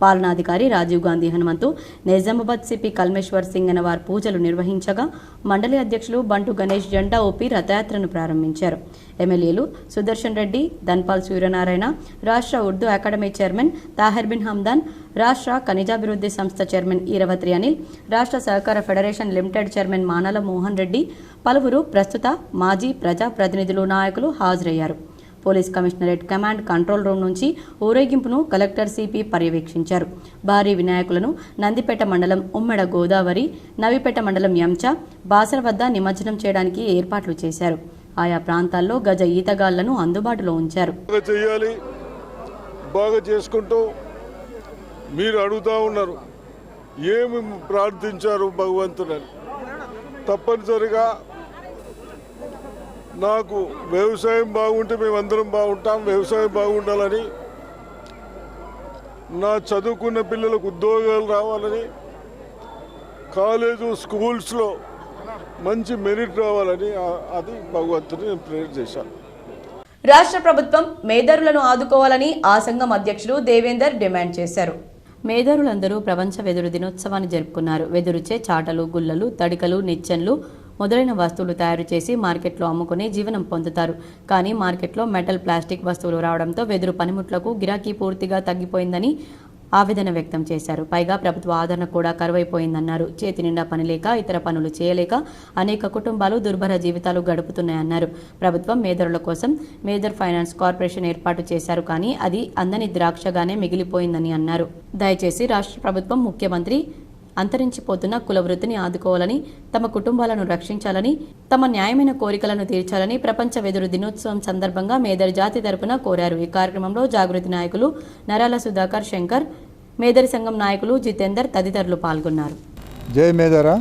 పాలనాధికారి రాజీవ్ గాంధీ హనుమంతు, నిజామాబాద్ సిపి కల్మేశ్వర్ సింగ్ అనేవారు పూజలు నిర్వహించగా మండలి అధ్యక్షులు బంటు గణేష్ జెండా ఊపి రథయాత్రను ప్రారంభించారు. ఎమ్మెల్యేలు సుదర్శన్ రెడ్డి, ధన్పాల్ సూర్యనారాయణ, రాష్ట్ర ఉర్దూ అకాడమీ చైర్మన్ తాహిర్ బిన్ హమ్దాన్, రాష్ట్ర ఖనిజాభివృద్ధి సంస్థ చైర్మన్ ఈరవత్రి అనిల్, రాష్ట్ర సహకార federation limited chairman Manala Mohan Reddy, పలువురు ప్రస్తుత మాజీ ప్రజాప్రతినిధులు, నాయకులు హాజరయ్యారు. Police commissionerate command control room నుంచి ఊరేగింపును కలెక్టర్ సిపి పర్యవేక్షించారు. భారీ వినాయకులను నందిపేట మండలం ఉమ్మెడ గోదావరి, నవిపేట మండలం యంచ, బాసర వద్ద నిమజ్జనం చేయడానికి ఏర్పాట్లు చేశారు. ఆయా ప్రాంతాల్లో గజ ఈతగాళ్లను అందుబాటులో ఉంచారు. బాగా చేసుకుంటూ మీరు అడుగుతా ఉన్నారు ఏమి ప్రార్థించారు భగవంతుడని. తప్పనిసరిగా నాకు వ్యవసాయం బాగుంటే మేమందరం బాగుంటాం, వ్యవసాయం బాగుండాలని, నా చదువుకున్న పిల్లలకు ఉద్యోగాలు రావాలని, కాలేజు స్కూల్స్లో మంచి మెరిట్ రావాలని అది భగవంతుని నేను ప్రేయర్ చేశాను. రాష్ట్ర ప్రభుత్వం మేధారులను ఆదుకోవాలని ఆ సంఘం అధ్యక్షుడు దేవేందర్ డిమాండ్ చేశారు. మేధారులందరూ ప్రపంచ వెదురు దినోత్సవాన్ని జరుపుకున్నారు. వెదురుచే చాటలు, గుల్లలు, తడికలు, నిచ్చెన్లు మొదలైన వస్తువులు తయారు చేసి మార్కెట్లో అమ్ముకుని జీవనం పొందుతారు. కానీ మార్కెట్లో మెటల్, ప్లాస్టిక్ వస్తువులు రావడంతో వెదురు పనిముట్లకు గిరాకీ పూర్తిగా తగ్గిపోయిందని ఆవేదన వ్యక్తం చేశారు. పైగా ప్రభుత్వ ఆదరణ కూడా కరువైపోయిందన్నారు. చేతి నిండా పని లేక, ఇతర పనులు చేయలేక అనేక కుటుంబాలు దుర్భర జీవితాలు గడుపుతున్నాయన్నారు. ప్రభుత్వం మేధరుల కోసం మేధర్ ఫైనాన్స్ కార్పొరేషన్ ఏర్పాటు చేశారు, కానీ అది అందని ద్రాక్షగానే మిగిలిపోయిందని అన్నారు. దయచేసి రాష్ట్ర ప్రభుత్వం, ముఖ్యమంత్రి అంతరించిపోతున్న కుల వృత్తిని ఆదుకోవాలని, తమ కుటుంబాలను రక్షించాలని, తమ న్యాయమైన కోరికలను తీర్చాలని ప్రపంచ వెదురు దినోత్సవం సందర్భంగా మేదర్ జాతి తరపున కోరారు. ఈ కార్యక్రమంలో జాగృతి నాయకులు నరాల సుధాకర్, శంకర్, మేదరి సంఘం నాయకులు జితేందర్ తదితరులు పాల్గొన్నారు. జై మేదరా,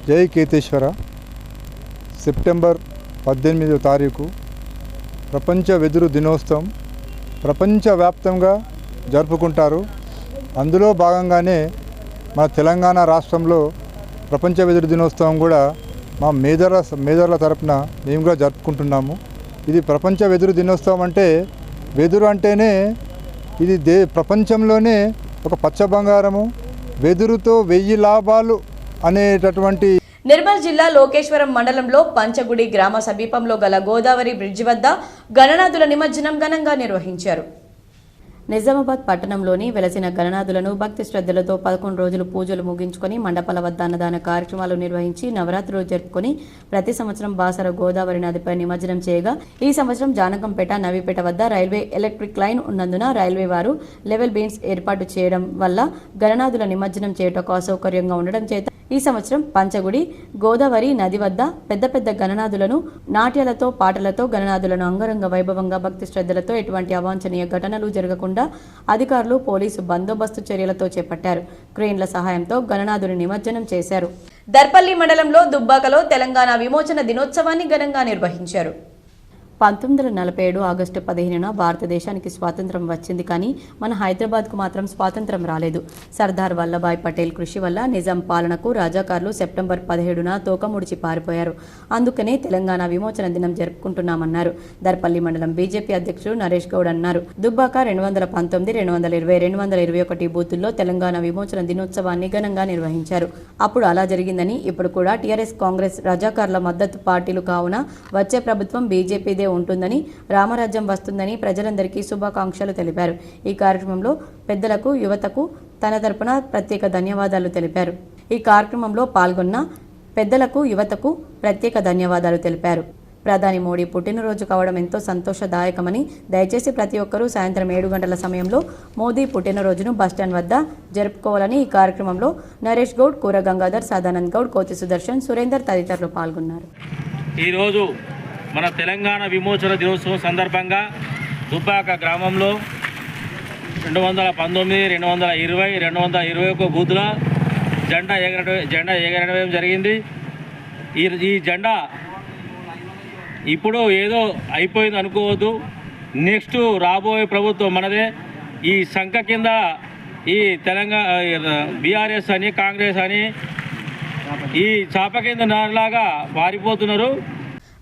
జై కేతేశ్వర. సెప్టెంబర్ 18వ తారీఖు ప్రపంచ వెదురు దినోత్సవం ప్రపంచవ్యాప్తంగా జరుపుకుంటారు. అందులో భాగంగానే మన తెలంగాణ రాష్ట్రంలో ప్రపంచ వెదురు దినోత్సవం కూడా మా మేదర్ల తరపున మేము కూడా జరుపుకుంటున్నాము. ఇది ప్రపంచ వెదురు దినోత్సవం అంటే వెదురు అంటేనే ఇది ప్రపంచంలోనే ఒక పచ్చ బంగారము, వెదురుతో 1000 లాభాలు అనేటటువంటి. నిర్మల్ జిల్లా లోకేశ్వరం మండలంలో పంచగుడి గ్రామ సమీపంలో గల గోదావరి బ్రిడ్జి వద్ద గణనాథుల నిమజ్జనం ఘనంగా నిర్వహించారు. నిజామాబాద్ పట్టణంలోని వెలసిన గణనాథులను భక్తి శ్రద్ధలతో 11 రోజులు పూజలు ముగించుకొని మండపాల వద్ద అన్నదాన కార్యక్రమాలు నిర్వహించి నవరాత్రులు జరుపుకొని ప్రతి సంవత్సరం బాసర గోదావరి నదిపై నిమజ్జనం చేయగా ఈ సంవత్సరం జానకంపేట, నవీపేట వద్ద రైల్వే ఎలక్ట్రిక్ లైన్ ఉన్నందున రైల్వే వారు లెవెల్ బీన్స్ ఏర్పాటు చేయడం వల్ల గణనాథుల నిమజ్జనం చేయటకు అసౌకర్యంగా ఉండడం చేత ఈ సంవత్సరం పంచగుడి గోదావరి నది వద్ద పెద్ద పెద్ద గణనాథులను నాట్యాలతో, పాటలతో గణనాథులను అంగరంగ వైభవంగా భక్తి శ్రద్ధలతో ఎటువంటి అవాంఛనీయ ఘటనలు జరగకుండా అధికారులు, పోలీసు బందోబస్తు చర్యలతో చేపట్టారు. క్రేన్ల సహాయంతో గణనాథుని నిమజ్జనం చేశారు. దర్పల్లి మండలంలో దుబ్బాకలో తెలంగాణ విమోచన దినోత్సవాన్ని ఘనంగా నిర్వహించారు. 1947 ఆగస్టు 15న భారతదేశానికి స్వాతంత్రం వచ్చింది, కానీ మన హైదరాబాద్కు మాత్రం స్వాతంత్రం రాలేదు. సర్దార్ వల్లభాయ్ పటేల్ కృషి వల్ల నిజాం పాలనకు రాజాకారులు సెప్టెంబర్ 17న తోకముడిచి పారిపోయారు. అందుకనే తెలంగాణ విమోచన దినం జరుపుకుంటున్నామన్నారు. దర్పల్లి మండలం బీజేపీ అధ్యక్షుడు నరేష్ గౌడ్ అన్నారు. దుబ్బాక 219, 220, 221 బూతుల్లో తెలంగాణ విమోచన దినోత్సవాన్ని ఘనంగా నిర్వహించారు. అప్పుడు అలా జరిగిందని, ఇప్పుడు కూడా టీఆర్ఎస్, కాంగ్రెస్ రాజాకారుల మద్దతు పార్టీలు కావున వచ్చే ప్రభుత్వం బీజేపీదే ఉంటుందని, రామరాజ్యం వస్తుందని ప్రజలందరికీ శుభాకాంక్షలు తెలిపారు. ఈ కార్యక్రమంలో పెద్దలకు, యువతకు తన తరపున ప్రత్యేక ధన్యవాదాలు తెలిపారు. ఈ కార్యక్రమంలో పాల్గొన్న పెద్దలకు, యువతకు ప్రత్యేక ధన్యవాదాలు తెలిపారు. ప్రధాని మోడీ పుట్టినరోజు కావడం ఎంతో సంతోషదాయకమని, దయచేసి ప్రతి ఒక్కరూ సాయంత్రం 7 గంటల సమయంలో మోదీ పుట్టినరోజును బస్టాండ్ వద్ద జరుపుకోవాలని ఈ కార్యక్రమంలో నరేష్ గౌడ్, కూర గంగాధర్, సదానంద్ గౌడ్, కోతి సుదర్శన్, సురేందర్ తదితరులు పాల్గొన్నారు. ఈరోజు మన తెలంగాణ విమోచన దినోత్సవం సందర్భంగా దుబ్బాక గ్రామంలో 219, 220, 221 బూతుల జెండా ఎగరడం జరిగింది. ఈ జెండా ఇప్పుడు ఏదో అయిపోయింది అనుకోవద్దు. నెక్స్ట్ రాబోయే ప్రభుత్వం మనదే. ఈ సంఖ కింద ఈ తెలంగాణ బీఆర్ఎస్ అని, కాంగ్రెస్ అని ఈ చాప కింద నాలాగా పారిపోతున్నారు.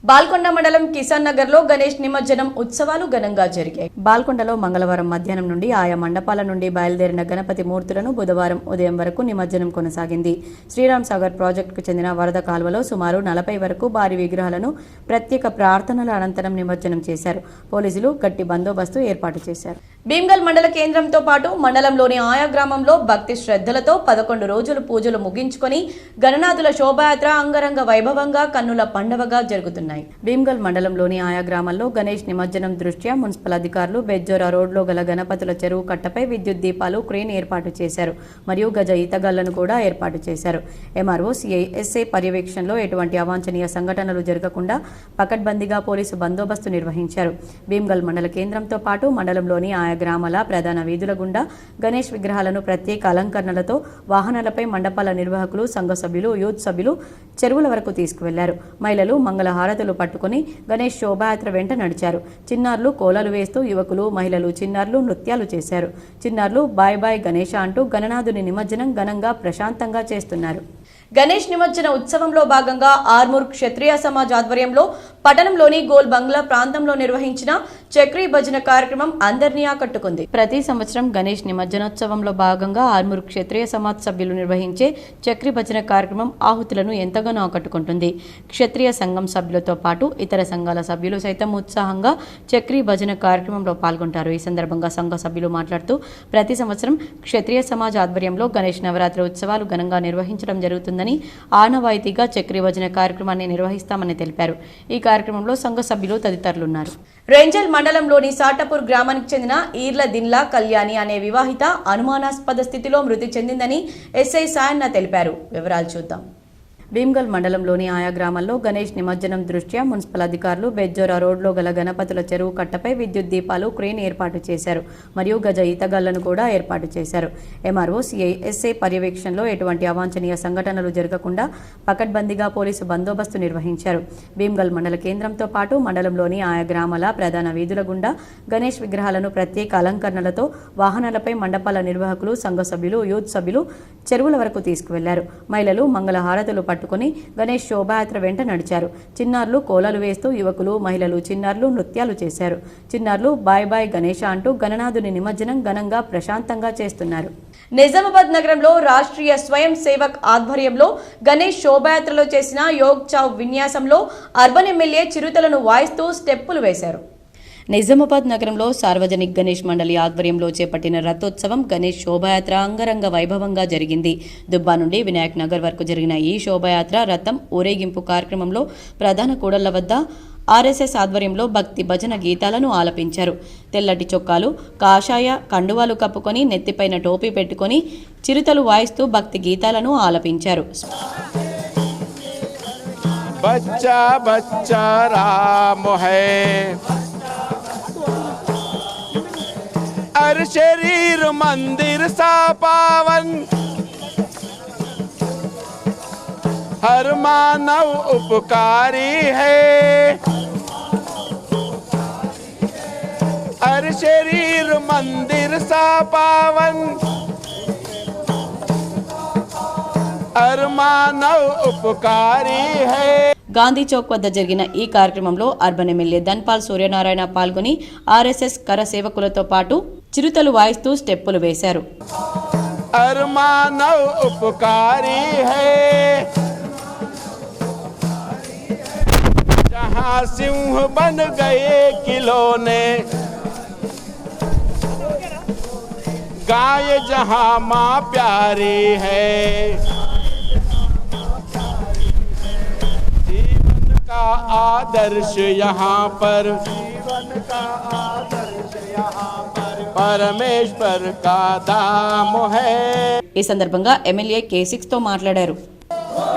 బాల్కొండ మండలం కిసాన్ నగర్ లో గణేష్ నిమజ్జనం ఉత్సవాలు ఘనంగా జరిగాయి. బాల్కొండలో మంగళవారం మధ్యాహ్నం నుండి ఆయా మండపాల నుండి బయలుదేరిన గణపతి మూర్తులను బుధవారం ఉదయం వరకు నిమజ్జనం కొనసాగింది. శ్రీరామ్ సాగర్ ప్రాజెక్టుకు చెందిన వరద కాల్వలో సుమారు 40 వరకు భారీ విగ్రహాలను ప్రత్యేక ప్రార్థనల అనంతరం నిమజ్జనం చేశారు. పోలీసులు గట్టి బందోబస్తు ఏర్పాటు చేశారు. భీమ్గల్ మండల కేంద్రంతో పాటు మండలంలోని ఆయా గ్రామంలో భక్తి శ్రద్ధలతో 11 రోజులు పూజలు ముగించుకొని గణనాథుల శోభాయాత్ర అంగరంగ వైభవంగా కన్నుల పండవగా జరుగుతున్నాయి. భీమ్గల్ మండలంలోని ఆయా గ్రామాల్లో గణేష్ నిమజ్జనం దృష్ట్యా మున్సిపల్ అధికారులు బెజ్జోరా రోడ్లో గల గణపతుల చెరువు కట్టపై విద్యుత్ దీపాలు, క్రేన్ ఏర్పాటు చేశారు. మరియు గజ ఈతగాళ్లను కూడా ఏర్పాటు చేశారు. ఎంఆర్ఓ, సిఐ, ఎస్ఐ పర్యవేక్షణలో ఎటువంటి అవాంఛనీయ సంఘటనలు జరగకుండా పకడ్బందీగా పోలీసు బందోబస్తు నిర్వహించారు. భీమ్గల్ మండల కేంద్రంతో పాటు మండలంలోని ఆయా గ్రామాల ప్రధాన వీధుల గుండా గణేష్ విగ్రహాలను ప్రత్యేక అలంకరణలతో వాహనాలపై మండపాల నిర్వాహకులు, సంఘ సభ్యులు, యూత్ సభ్యులు చెరువుల వరకు తీసుకువెళ్లారు. మహిళలు మంగళ హారతులు పట్టుకుని గణేష్ శోభాయాత్ర వెంట నడిచారు. చిన్నారులు కోలలు వేస్తూ, యువకులు, మహిళలు, చిన్నారులు నృత్యాలు చేశారు. చిన్నారులు బాయ్ బాయ్ గణేష అంటూ గణనాథుని నిమజ్జనం ఘనంగా ప్రశాంతంగా చేస్తున్నారు. గణేష్ నిమజ్జన ఉత్సవంలో భాగంగా ఆర్మూర్ క్షత్రియ సమాజ్ ఆధ్వర్యంలో పట్టణంలోని గోల్ బంగ్లా ప్రాంతంలో నిర్వహించిన చక్రీ భజన కార్యక్రమం అందరినీ ఆకట్టుకుంది. ప్రతి సంవత్సరం గణేష్ నిమజ్జనోత్సవంలో భాగంగా ఆర్మూర్ క్షత్రియ సమాజ్ సభ్యులు నిర్వహించే చక్రీ భజన కార్యక్రమం ఆహుతులను ఎంతగానో ఆకట్టుకుంటుంది. క్షత్రియ సంఘం సభ్యులతో పాటు ఇతర సంఘాల సభ్యులు సైతం ఉత్సాహంగా చక్రీ భజన కార్యక్రమంలో పాల్గొంటారు. ఈ సందర్భంగా సంఘ సభ్యులు మాట్లాడుతూ ప్రతి సంవత్సరం క్షత్రియ సమాజ్ ఆధ్వర్యంలో గణేష్ నవరాత్రి ఉత్సవాలు ఘనంగా నిర్వహించడం జరుగుతుందని, ఆనవాయితీగా చక్రీ భజన కార్యక్రమాన్ని నిర్వహిస్తామని తెలిపారు. ఈ కార్యక్రమంలో సంఘ సభ్యులు తదితరులున్నారు. రేంజల్ మండలంలోని సాటపూర్ గ్రామానికి చెందిన ఈర్ల దిన్లా కళ్యాణి అనే వివాహిత అనుమానాస్పద స్థితిలో మృతి చెందిందని ఎస్ఐ సాయన్న తెలిపారు. వివరాలు చూద్దాం. భీమ్గల్ మండలంలోని ఆయా గ్రామాల్లో గణేష్ నిమజ్జనం దృష్ట్యా మున్సిపల్ అధికారులు బెజ్జోరా రోడ్లో గల గణపతుల చెరువు కట్టపై విద్యుత్ దీపాలు, క్రేన్ ఏర్పాటు చేశారు. మరియు గజ ఈతగళ్లను కూడా ఏర్పాటు చేశారు. ఎంఆర్ఓ సిఐ ఎస్ఐ పర్యవేక్షణలో ఎటువంటి అవాంఛనీయ సంఘటనలు జరగకుండా పకడ్బందీగా పోలీసు బందోబస్తు నిర్వహించారు. భీమ్గల్ మండల కేంద్రంతో పాటు మండలంలోని ఆయా గ్రామాల ప్రధాన వీధుల గుండా గణేష్ విగ్రహాలను ప్రత్యేక అలంకరణలతో వాహనాలపై మండపాల నిర్వాహకులు, సంఘ సభ్యులు, యూత్ సభ్యులు చెరువుల వరకు తీసుకువెళ్లారు. మహిళలు మంగళ హారతులు పట్టుకుని గణేష్ శోభాయాత్ర వెంట నడిచారు. చిన్నారులు కోలలు వేస్తూ, యువకులు, మహిళలు, చిన్నారులు నృత్యాలు చేశారు. చిన్నారులు బాయ్ బాయ్ గణేష అంటూ గణనాథుని నిమజ్జనం ఘనంగా ప్రశాంతంగా చేస్తున్నారు. నిజామాబాద్ నగరంలో రాష్ట్రీయ స్వయం సేవక్ ఆధ్వర్యంలో గణేష్ శోభాయాత్రలో చేసిన యోగ్ చావ్ విన్యాసంలో అర్బన్ ఎమ్మెల్యే చిరుతలను వాయిస్తూ స్టెప్పులు వేశారు. నిజామాబాద్ నగరంలో సార్వజనిక్ గణేష్ మండలి ఆధ్వర్యంలో చేపట్టిన రథోత్సవం గణేష్ శోభాయాత్ర అంగరంగ వైభవంగా జరిగింది. దుబ్బా నుండి వినాయక్ నగర్ వరకు జరిగిన ఈ శోభాయాత్ర రథం ఊరేగింపు కార్యక్రమంలో ప్రధాన కూడళ్ల వద్ద ఆర్ఎస్ఎస్ ఆధ్వర్యంలో భక్తి భజన గీతాలను ఆలపించారు. తెల్లటి చొక్కాలు, కాషాయ కండువాలు కప్పుకొని నెత్తిపైన టోపీ పెట్టుకొని చిరుతలు వాయిస్తూ భక్తి గీతాలను ఆలపించారు. बच्चा बच्चा राम है, हर शरीर मंदिर सा पावन, हर मानव उपकारी है, हर शरीर मंदिर सा पावन, हर मानव उपकारी है. గాంధీ చౌక్ వద్ద జరిగిన ఈ కార్యక్రమంలో అర్బన్ ఎమ్మెల్యే ధన్పాల్ సూర్యనారాయణ పాల్గొని ఆర్ఎస్ఎస్ కర సేవకులతో పాటు చిరుతలు వాయిస్తూ స్టెప్పులు వేశారు. हर मानव उपकारी है, जहाँ सिंह बन गए खिलौने, गाय जहाँ माँ प्यारी है, जीवन का आदर्श यहाँ पर, परमेश्वर का धाम है. ఈ సందర్భంగా ఎమ్మెల్యే K6 తో మాట్లాడారు.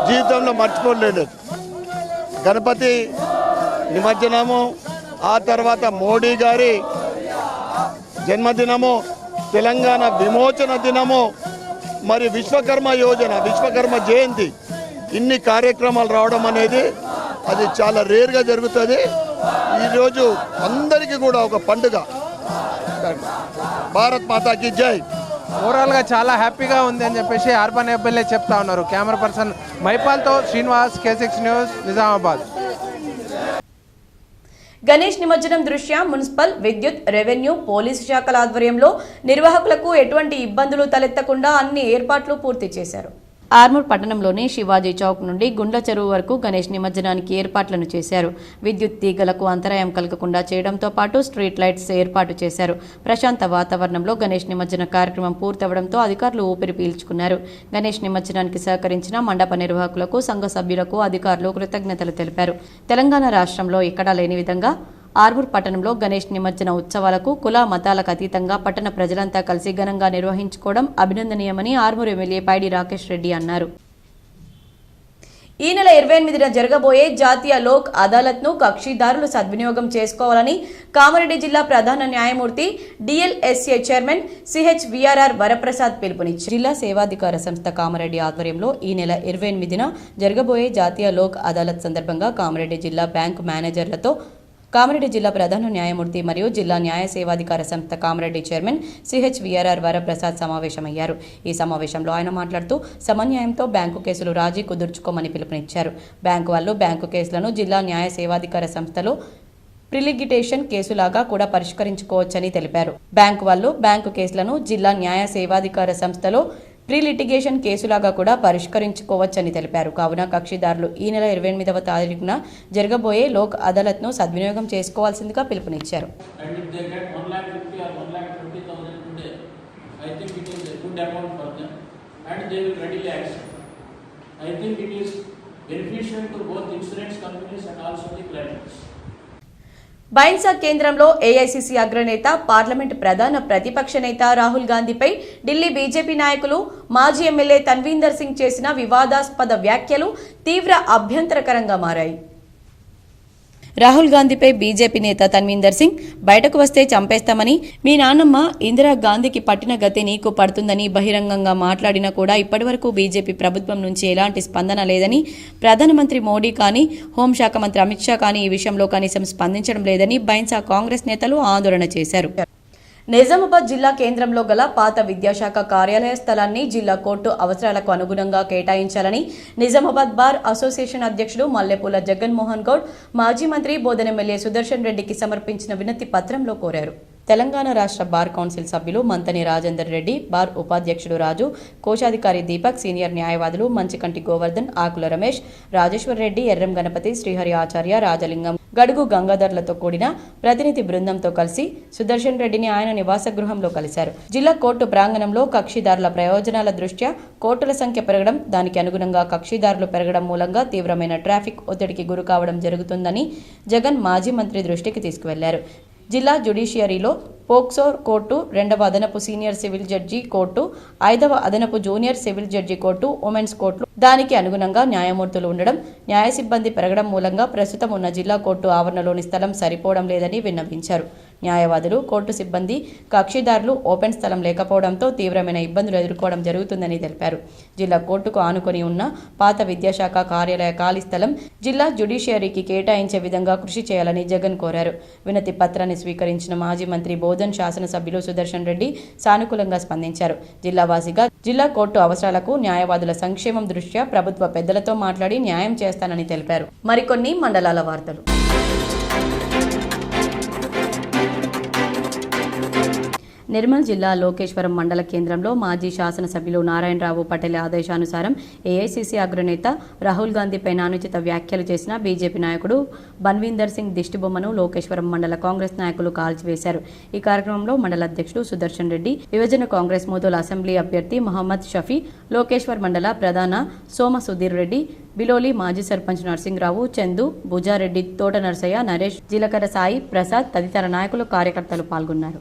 జీవితంలో మర్చిపోలేదు గణపతి నిమజ్జనము, ఆ తర్వాత మోడీ గారి జన్మదినము, తెలంగాణ విమోచన దినము, మరి విశ్వకర్మ యోజన, విశ్వకర్మ జయంతి, ఇన్ని కార్యక్రమాలు రావడం అనేది అది చాలా రేర్గా జరుగుతుంది. ఈరోజు అందరికీ కూడా ఒక పండుగ. భారత్ మాతాకి జై. ఓవరాల్గా చాలా హ్యాపీగా ఉంది అని చెప్పేసి అర్బన్ ఎమ్మెల్యే చెప్తా ఉన్నారు. కెమెరా పర్సన్ మైపాల్తో శ్రీనివాస్, K6 న్యూస్, నిజామాబాద్. గణేష్ నిమజ్జనం దృష్ట్యా మున్సిపల్, విద్యుత్, రెవెన్యూ, పోలీసు శాఖల ఆధ్వర్యంలో నిర్వాహకులకు ఎటువంటి ఇబ్బందులు తలెత్తకుండా అన్ని ఏర్పాట్లు పూర్తి చేశారు. ఆర్మూర్ పట్టణంలోని శివాజీ చౌక్ నుండి గుండ్ల చెరువు వరకు గణేష్ నిమజ్జనానికి ఏర్పాట్లను చేశారు. విద్యుత్ తీగలకు అంతరాయం కలగకుండా చేయడంతో పాటు స్ట్రీట్ లైట్స్ ఏర్పాటు చేశారు. ప్రశాంత వాతావరణంలో గణేష్ నిమజ్జన కార్యక్రమం పూర్తవడంతో అధికారులు ఊపిరి పీల్చుకున్నారు. గణేష్ నిమజ్జనానికి సహకరించిన మండప నిర్వాహకులకు, సంఘ సభ్యులకు అధికారులు కృతజ్ఞతలు తెలిపారు. తెలంగాణ రాష్ట్రంలో ఎక్కడా లేని విధంగా ఆర్మూర్ పట్టణంలో గణేష్ నిమజ్జన ఉత్సవాలకు కుల మతాలకు అతీతంగా పట్టణ ప్రజలంతా కలిసి ఘనంగా నిర్వహించుకోవడం అభినందనీయమని ఆర్మూర్ ఎమ్మెల్యే పైడి రాకేష్ రెడ్డి అన్నారు. ఈ నెల 28న జరగబోయే జాతీయ లోక్ అదాలత్ను కక్షిదారులు సద్వినియోగం చేసుకోవాలని కామారెడ్డి జిల్లా ప్రధాన న్యాయమూర్తి డిఎల్ఎస్ఏ చైర్మన్ CHVRR వరప్రసాద్ పిలుపునిచ్చారు. జిల్లా సేవాధికార సంస్థ కామారెడ్డి ఆధ్వర్యంలో ఈ నెల 28న జరగబోయే జాతీయ లోక్ అదాలత్ సందర్భంగా కామారెడ్డి జిల్లా బ్యాంకు మేనేజర్లతో కామారెడ్డి జిల్లా ప్రధాన న్యాయమూర్తి మరియు జిల్లా న్యాయ సేవాధికార సంస్థ కామారెడ్డి చైర్మన్ సిహెచ్విఆర్ఆర్ వరప్రసాద్ సమావేశమయ్యారు. ఈ సమావేశంలో ఆయన మాట్లాడుతూ సమన్యాయంతో బ్యాంకు కేసులు రాజీ కుదుర్చుకోమని పిలుపునిచ్చారు. బ్యాంకు వాళ్ళు బ్యాంకు కేసులను జిల్లా న్యాయ సేవాధికార సంస్థలో ప్రిలిగిటేషన్ కేసులాగా కూడా పరిష్కరించుకోవచ్చని తెలిపారు. బ్యాంకు వాళ్ళు బ్యాంకు కేసులను జిల్లా న్యాయ సేవాధికార సంస్థలో ప్రీలిటిగేషన్ కేసులాగా కూడా పరిష్కరించుకోవచ్చని తెలిపారు. కావున కక్షిదారులు ఈ నెల 28వ తారీఖున జరగబోయే లోక్ అదాలత్ను సద్వినియోగం చేసుకోవాల్సిందిగా పిలుపునిచ్చారు. బైన్సా కేంద్రంలో ఏఐసీసీ అగ్రనేత, పార్లమెంట్ ప్రధాన ప్రతిపక్ష నేత రాహుల్ గాంధీపై ఢిల్లీ బీజేపీ నాయకులు మాజీ ఎమ్మెల్యే తన్వీందర్ సింగ్ చేసిన వివాదాస్పద వ్యాఖ్యలు తీవ్ర అభ్యంతరకరంగా మారాయి. రాహుల్ గాంధీపై బీజేపీ నేత తన్వీందర్ సింగ్ బయటకు వస్తే చంపేస్తామని, మీ నాన్నమ్మ ఇందిరా గాంధీకి పట్టిన గతి నీకు పడుతుందని బహిరంగంగా మాట్లాడినా కూడా ఇప్పటివరకు బీజేపీ ప్రభుత్వం నుంచి ఎలాంటి స్పందన లేదని, ప్రధానమంత్రి మోడీ కానీ హోంశాఖ మంత్రి అమిత్ షా కానీ ఈ విషయంలో కనీసం స్పందించడం లేదని బైన్సా కాంగ్రెస్ నేతలు ఆందోళన చేశారు. నిజామాబాద్ జిల్లా కేంద్రంలో గల పాత విద్యాశాఖ కార్యాలయ స్థలాన్ని జిల్లా కోర్టు అవసరాలకు అనుగుణంగా కేటాయించాలని నిజామాబాద్ బార్ అసోసియేషన్ అధ్యక్షుడు మల్లెపూల జగన్మోహన్ గౌడ్ మాజీ మంత్రి బోధన ఎమ్మెల్యే సుదర్శన్ రెడ్డికి సమర్పించిన వినతి పత్రంలో కోరారు. తెలంగాణ రాష్ట్ర బార్ కౌన్సిల్ సభ్యులు మంతని రాజేందర్ రెడ్డి, బార్ ఉపాధ్యక్షుడు రాజు, కోశాధికారి దీపక్, సీనియర్ న్యాయవాదులు మంచికంటి గోవర్ధన్, ఆకుల రమేష్, రాజేశ్వర్ రెడ్డి, ఎర్రం గణపతి, శ్రీహరి ఆచార్య, రాజలింగం, గడుగు గంగాధర్లతో కూడిన ప్రతినిధి బృందంతో కలిసి సుదర్శన్ రెడ్డిని ఆయన నివాస గృహంలో కలిశారు. జిల్లా కోర్టు ప్రాంగణంలో కక్షిదారుల ప్రయోజనాల దృష్ట్యా కోర్టుల సంఖ్య పెరగడం, దానికి అనుగుణంగా కక్షిదారులు పెరగడం మూలంగా తీవ్రమైన ట్రాఫిక్ ఒత్తిడికి గురి కావడం జరుగుతుందని జగన్ మాజీ మంత్రి దృష్టికి తీసుకువెళ్లారు. జిల్లా జ్యుడిషియరీలో పోక్సో కోర్టు, 2వ అదనపు సీనియర్ సివిల్ జడ్జి కోర్టు, 5వ అదనపు junior civil judge court, women's కోర్టులు, దానికి అనుగుణంగా న్యాయమూర్తులు ఉండడం, న్యాయ సిబ్బంది పెరగడం మూలంగా ప్రస్తుతం ఉన్న జిల్లా కోర్టు ఆవరణలోని స్థలం సరిపోవడం లేదని విన్నవించారు. న్యాయవాదులు, కోర్టు సిబ్బంది, కక్షిదారులు ఓపెన్ స్థలం లేకపోవడంతో తీవ్రమైన ఇబ్బందులు ఎదుర్కోవడం జరుగుతుందని తెలిపారు. జిల్లా కోర్టుకు ఆనుకొని ఉన్న పాత విద్యాశాఖ కార్యాలయ ఖాళీ స్థలం జిల్లా జ్యుడిషియరీకి కేటాయించే విధంగా కృషి చేయాలని జగన్ కోరారు. వినతి పత్రాన్ని స్వీకరించిన మాజీ మంత్రి బోధన్ శాసనసభ్యులు సుదర్శన్ రెడ్డి సానుకూలంగా స్పందించారు. జిల్లావాసిగా జిల్లా కోర్టు అవసరాలకు, న్యాయవాదుల సంక్షేమం దృష్ట్యా ప్రభుత్వ పెద్దలతో మాట్లాడి న్యాయం చేస్తానని తెలిపారు. మరికొన్ని మండలాల వార్తలు. నిర్మల్ జిల్లా లోకేశ్వరం మండల కేంద్రంలో మాజీ శాసనసభ్యులు నారాయణరావు పటేల్ ఆదేశానుసారం ఏఐసీసీ అగ్రనేత రాహుల్ గాంధీపై అనుచిత వ్యాఖ్యలు చేసిన బీజేపీ నాయకుడు బన్వీందర్ సింగ్ దిష్టిబొమ్మను లోకేశ్వరం మండల కాంగ్రెస్ నాయకులు కాల్చివేశారు. ఈ కార్యక్రమంలో మండల అధ్యక్షుడు సుదర్శన్ రెడ్డి, విభజన కాంగ్రెస్ మోదోల్ అసెంబ్లీ అభ్యర్థి మహమ్మద్ షఫీ, లోకేశ్వర్ మండల ప్రధాన సోమ సుధీర్ రెడ్డి, బిలోలి మాజీ సర్పంచ్ నర్సింగ్రావు, చందు, భుజారెడ్డి, తోట నర్సయ్య, నరేష్, జీలకర్ర సాయి, ప్రసాద్ తదితర నాయకులు, కార్యకర్తలు పాల్గొన్నారు.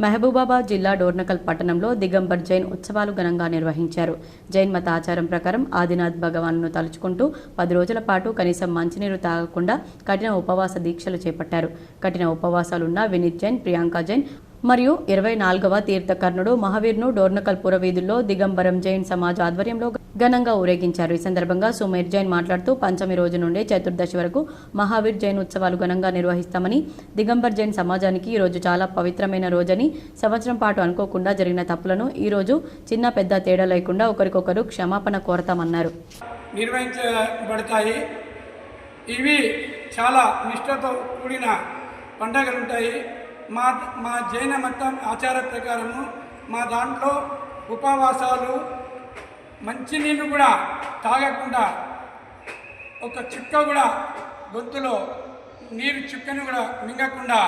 మహబూబాబాద్ జిల్లా డోర్నకల్ పట్టణంలో దిగంబర్ జైన్ ఉత్సవాలు ఘనంగా నిర్వహించారు. జైన్ మత ఆచారం ప్రకారం ఆదినాథ్ భగవాన్ను తలుచుకుంటూ 10 రోజుల పాటు కనీసం మంచినీరు తాగకుండా కఠిన ఉపవాస దీక్షలు చేపట్టారు. కఠిన ఉపవాసాలున్న వినీత్ జైన్, ప్రియాంక జైన్ మరియు 24వ తీర్థకర్ణుడు మహావీర్ను డోర్నకల్ పురవీధుల్లో దిగంబరం జైన్ సమాజ్ ఆధ్వర్యంలో ఘనంగా ఊరేగించారు. ఈ సందర్భంగా సుమేర్ జైన్ మాట్లాడుతూ పంచమి రోజు నుండి చతుర్దశి వరకు మహావీర్ జైన్ ఉత్సవాలు ఘనంగా నిర్వహిస్తామని, దిగంబర్ జైన్ సమాజానికి ఈ రోజు చాలా పవిత్రమైన రోజని, సంవత్సరం పాటు అనుకోకుండా జరిగిన తప్పులను ఈ రోజు చిన్న పెద్ద తేడా లేకుండా ఒకరికొకరు క్షమాపణ కోరతామన్నారు. నిర్వహించబడతాయి. ఇవి చాలా నిష్ఠతో కూడిన పండుగలుంటాయి. మా జైన మతం ఆచార ప్రకారము మా దాంట్లో ఉపవాసాలు, మంచినీళ్ళు కూడా తాగకుండా, ఒక చుక్క కూడా గొంతులో నీరు చుక్కను కూడా మింగకుండా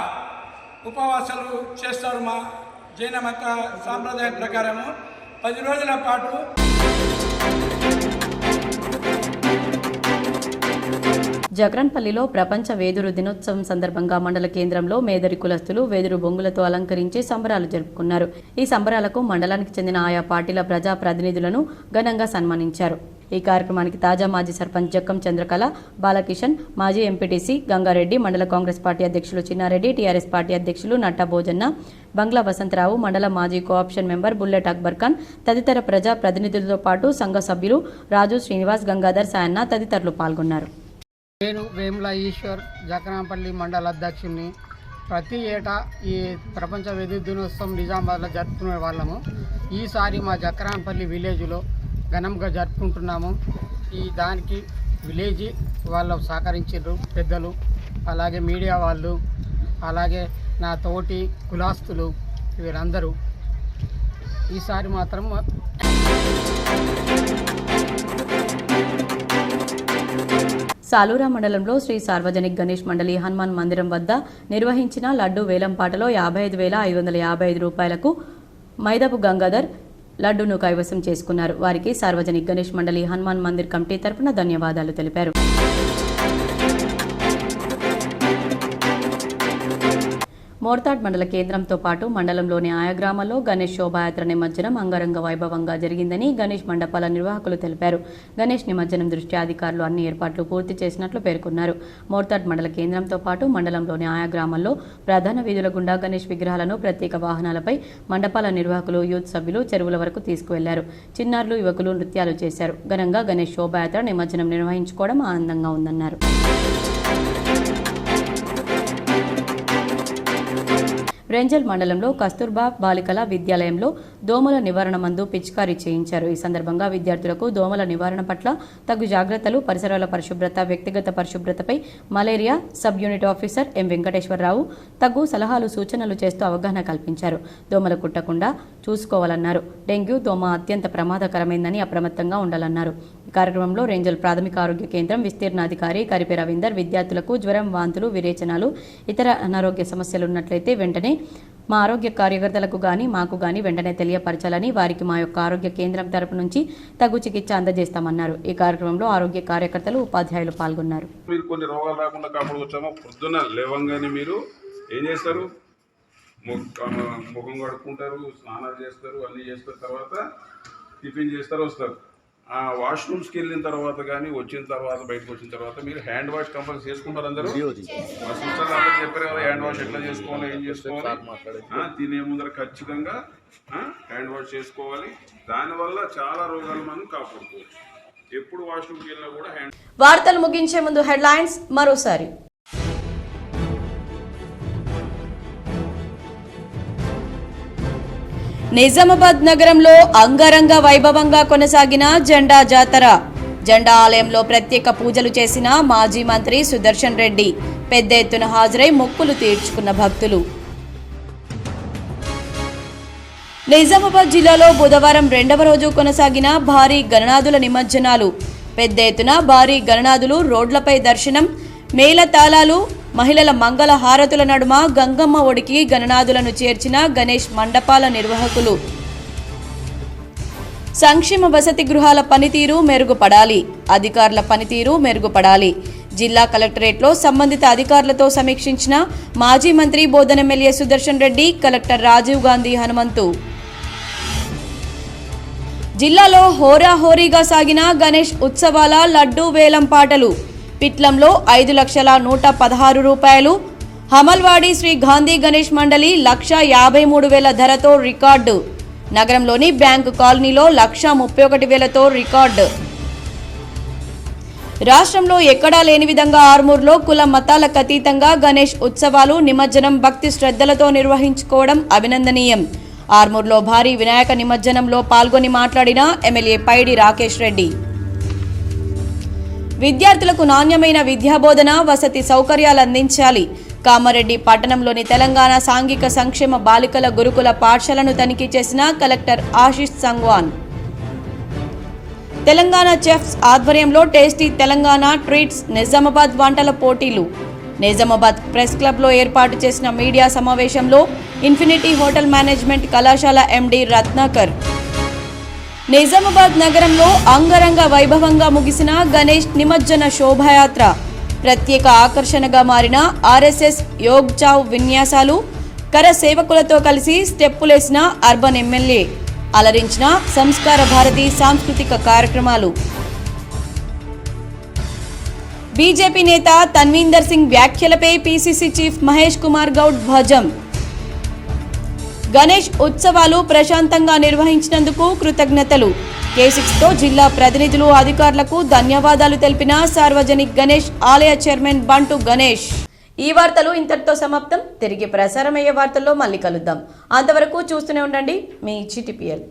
ఉపవాసాలు చేస్తారు. మా జైన మత సాంప్రదాయం ప్రకారము 10 రోజుల పాటు. జగ్రన్పల్లిలో ప్రపంచ వేదురు దినోత్సవం సందర్భంగా మండల కేంద్రంలో మేదరి కులస్తులు వేదురు బొంగులతో అలంకరించి సంబరాలు జరుపుకున్నారు. ఈ సంబరాలకు మండలానికి చెందిన ఆయా పార్టీల ప్రజా ప్రతినిధులను ఘనంగా సన్మానించారు. ఈ కార్యక్రమానికి తాజా మాజీ సర్పంచ్ జక్కం చంద్రకళ, బాలకిషన్, మాజీ ఎంపీటీసీ గంగారెడ్డి, మండల కాంగ్రెస్ పార్టీ అధ్యక్షులు చిన్నారెడ్డి, టీఆర్ఎస్ పార్టీ అధ్యక్షులు నట్టా భోజన్న, బంగ్లా వసంతరావు, మండల మాజీ co-option member bullet Akbar Khan తదితర ప్రజా ప్రతినిధులతో పాటు సంఘ సభ్యులు రాజు, శ్రీనివాస్, గంగాధర్, సాయన్న తదితరులు పాల్గొన్నారు. నేను వేముల ఈశ్వర్, జకరాంపల్లి మండల అధ్యక్షుడిని. ప్రతి ఏటా ఈ ప్రపంచ విద్యుత్ దినోత్సవం నిజామాబాద్లో జరుపుకునే వాళ్ళము. ఈసారి మా జకరాంపల్లి విలేజ్లో ఘనంగా జరుపుకుంటున్నాము. దానికి విలేజ్ వాళ్ళు సహకరించారు, పెద్దలు, అలాగే మీడియా వాళ్ళు, అలాగే నా తోటి కులాస్తులు, వీరందరూ ఈసారి మాత్రం సాలూరా మండలంలో శ్రీ సార్వజనిక్ గణేష్ మండలి హనుమాన్ మందిరం వద్ద నిర్వహించిన లడ్డు వేలంపాటలో 55,555 రూపాయలకు మైదపు గంగాధర్ లడ్డును కైవసం చేసుకున్నారు. వారికి సార్వజనిక్ గణేష్ మండలి హనుమాన్ మందిర్ కమిటీ తరపున ధన్యవాదాలు తెలిపారు. మోర్తాడ్ మండల కేంద్రంతో పాటు మండలంలోని ఆయా గ్రామాల్లో గణేష్ శోభాయాత్ర నిమజ్జనం అంగరంగ వైభవంగా జరిగిందని గణేష్ మండపాల నిర్వాహకులు తెలిపారు. గణేష్ నిమజ్జనం దృష్ట్యా అధికారులు అన్ని ఏర్పాట్లు పూర్తి చేసినట్లు పేర్కొన్నారు. మోర్తాడ్ మండల కేంద్రంతో పాటు మండలంలోని ఆయా గ్రామాల్లో ప్రధాన వీధుల గుండా గణేష్ విగ్రహాలను ప్రత్యేక వాహనాలపై మండపాల నిర్వాహకులు, యూత్ సభ్యులు చెరువుల వరకు తీసుకువెళ్లారు. చిన్నారులు, యువకులు నృత్యాలు చేశారు. ఘనంగా గణేష్ శోభాయాత్ర నిమజ్జనం నిర్వహించుకోవడం ఆనందంగా ఉందన్నారు. రెంజల్ మండలంలో కస్తూర్బా బాలికల విద్యాలయంలో దోమల నివారణ మందు పిచికారీ చేయించారు. ఈ సందర్భంగా విద్యార్థులకు దోమల నివారణ పట్ల తగు జాగ్రత్తలు, పరిసరాల పరిశుభ్రత, వ్యక్తిగత పరిశుభ్రతపై malaria sub unit officer M Venkateswararao తగు సలహాలు, సూచనలు చేస్తూ అవగాహన కల్పించారు. దోమలు కుట్టకుండా చూసుకోవాలన్నారు. డెంగ్యూ దోమ అత్యంత ప్రమాదకరమైందని అప్రమత్తంగా ఉండాలన్నారు. ఈ కార్యక్రమంలో రేంజల్ ప్రాథమిక ఆరోగ్య కేంద్రం విస్తీర్ణాధికారి కరిపే రవీందర్ విద్యార్థులకు జ్వరం, వాంతులు, విరేచనాలు, ఇతర అనారోగ్య సమస్యలున్నట్లయితే వెంటనే మా ఆరోగ్య కార్యకర్తలకు గాని మాకు గాని వెంటనే తెలియపరచాలని, వారికి మా యొక్క ఆరోగ్య కేంద్రం తరపు నుంచి తగు చికిత్స అందజేస్తామన్నారు. ఈ కార్యక్రమంలో ఆరోగ్య కార్యకర్తలు, ఉపాధ్యాయులు పాల్గొన్నారు. మీరు కొన్ని రోగాలు రాకుండా కాపాడుకొచ్చామో పొద్దున్న లేవంగానే మీరు ఏం చేస్తారు? ముఖం కడుక్కుంటారు, స్నానాలు చేస్తారు, అన్నీ చేస్తారు, తర్వాత టిఫిన్ చేస్తారు, వస్తారు. ఆ వాష్రూమ్స్కి వెళ్ళిన తర్వాత కానీ వచ్చిన తర్వాత బయటకు వచ్చిన తర్వాత మీరు హ్యాండ్ వాష్ కంపల్సరీ చేసుకుంటారు. అందరూ మా సిస్టర్లు అందరూ చెప్పారు కదా హ్యాండ్ వాష్ ఎట్లా చేసుకోవాలి, ఏం చేసుకోవాలి. తినే ముందర ఖచ్చితంగా హ్యాండ్ వాష్ చేసుకోవాలి. దానివల్ల చాలా రోగాలు మనం కాపాడుకోవచ్చు. ఎప్పుడు వాష్రూమ్కి వెళ్ళినా కూడా హ్యాండ్. వార్తలు ముగించే ముందు హెడ్లైన్స్ మరోసారి. నిజామాబాద్ నగరంలో అంగరంగ వైభవంగా కొనసాగిన జెండా జాతర. జెండా ఆలయంలో ప్రత్యేక పూజలు చేసిన మాజీ మంత్రి సుదర్శన్ రెడ్డి. పెద్ద ఎత్తున హాజరై మొక్కులు తీర్చుకున్న భక్తులు. నిజామాబాద్ జిల్లాలో బుధవారం 2వ రోజు కొనసాగిన భారీ గణనాథుల నిమజ్జనాలు. పెద్ద ఎత్తున భారీ గణనాథులు, రోడ్లపై దర్శనం, మేళతాళాలు, మహిళల మంగళ హారతుల నడుమ గంగమ్మ ఒడికి గణనాథులను చేర్చిన గణేష్ మండపాల నిర్వాహకులు. సంక్షేమ వసతి గృహాల పనితీరు మెరుగుపడాలి, అధికారుల పనితీరు మెరుగుపడాలి. జిల్లా కలెక్టరేట్లో సంబంధిత అధికారులతో సమీక్షించిన మాజీ మంత్రి బోధన ఎమ్మెల్యే సుదర్శన్ రెడ్డి, కలెక్టర్ రాజీవ్ గాంధీ హనుమంతు. జిల్లాలో హోరాహోరీగా సాగిన గణేష్ ఉత్సవాల లడ్డూ వేలం పాటలు. పిట్లంలో 5,116 రూపాయలు. హమల్వాడి శ్రీ గాంధీ గణేష్ మండలి 1,53,000 ధరతో రికార్డు. నగరంలోని బ్యాంకు కాలనీలో 1,31,000తో రికార్డు. రాష్ట్రంలో ఎక్కడా లేని విధంగా ఆర్మూర్లో కుల మతాలకు అతీతంగా గణేష్ ఉత్సవాలు, నిమజ్జనం భక్తి శ్రద్ధలతో నిర్వహించుకోవడం అభినందనీయం. ఆర్మూర్లో భారీ వినాయక నిమజ్జనంలో పాల్గొని మాట్లాడిన ఎమ్మెల్యే పైడి రాకేష్ రెడ్డి. విద్యార్థులకు నాణ్యమైన విద్యాబోధన, వసతి సౌకర్యాలు అందించాలి. కామారెడ్డి పట్టణంలోని తెలంగాణ సాంఘిక సంక్షేమ బాలికల గురుకుల పాఠశాలను తనిఖీ చేసిన కలెక్టర్ ఆశిష్ సంగ్వాన్. తెలంగాణ చెఫ్స్ ఆధ్వర్యంలో టేస్టీ తెలంగాణ ట్రీట్స్ నిజామాబాద్ వంటల పోటీలు. నిజామాబాద్ ప్రెస్ క్లబ్లో ఏర్పాటు చేసిన మీడియా సమావేశంలో ఇన్ఫినిటీ హోటల్ మేనేజ్మెంట్ కళాశాల ఎండీ రత్నాకర్. నిజామాబాద్ నగరంలో అంగరంగ వైభవంగా ముగిసిన గణేష్ నిమజ్జన శోభాయాత్ర. ప్రత్యేక ఆకర్షణగా మారిన ఆర్ఎస్ఎస్ యోగ్ చావ్ విన్యాసాలు, కర సేవకులతో కలిసి స్టెప్పులేసిన అర్బన్ ఎమ్మెల్యే. అలరించిన సంస్కార భారతి సాంస్కృతిక కార్యక్రమాలు. బీజేపీ నేత తన్వీందర్ సింగ్ వ్యాఖ్యలపై పీసీసీ చీఫ్ మహేష్ కుమార్ గౌడ్ ధ్వజం. గణేష్ ఉత్సవాలు ప్రశాంతంగా నిర్వహించినందుకు కృతజ్ఞతలు. K6తో జిల్లా ప్రతినిధులు అధికారులకు ధన్యవాదాలు తెలిపిన సార్వజనిక్ గణేష్ ఆలయ చైర్మన్ బంటు గణేష్. ఈ వార్తలు ఇంతటితో సమాప్తం. తిరిగి ప్రసారమయ్యే వార్తల్లో మళ్ళీ కలుద్దాం. అంతవరకు చూస్తూనే ఉండండి మీ GTPL.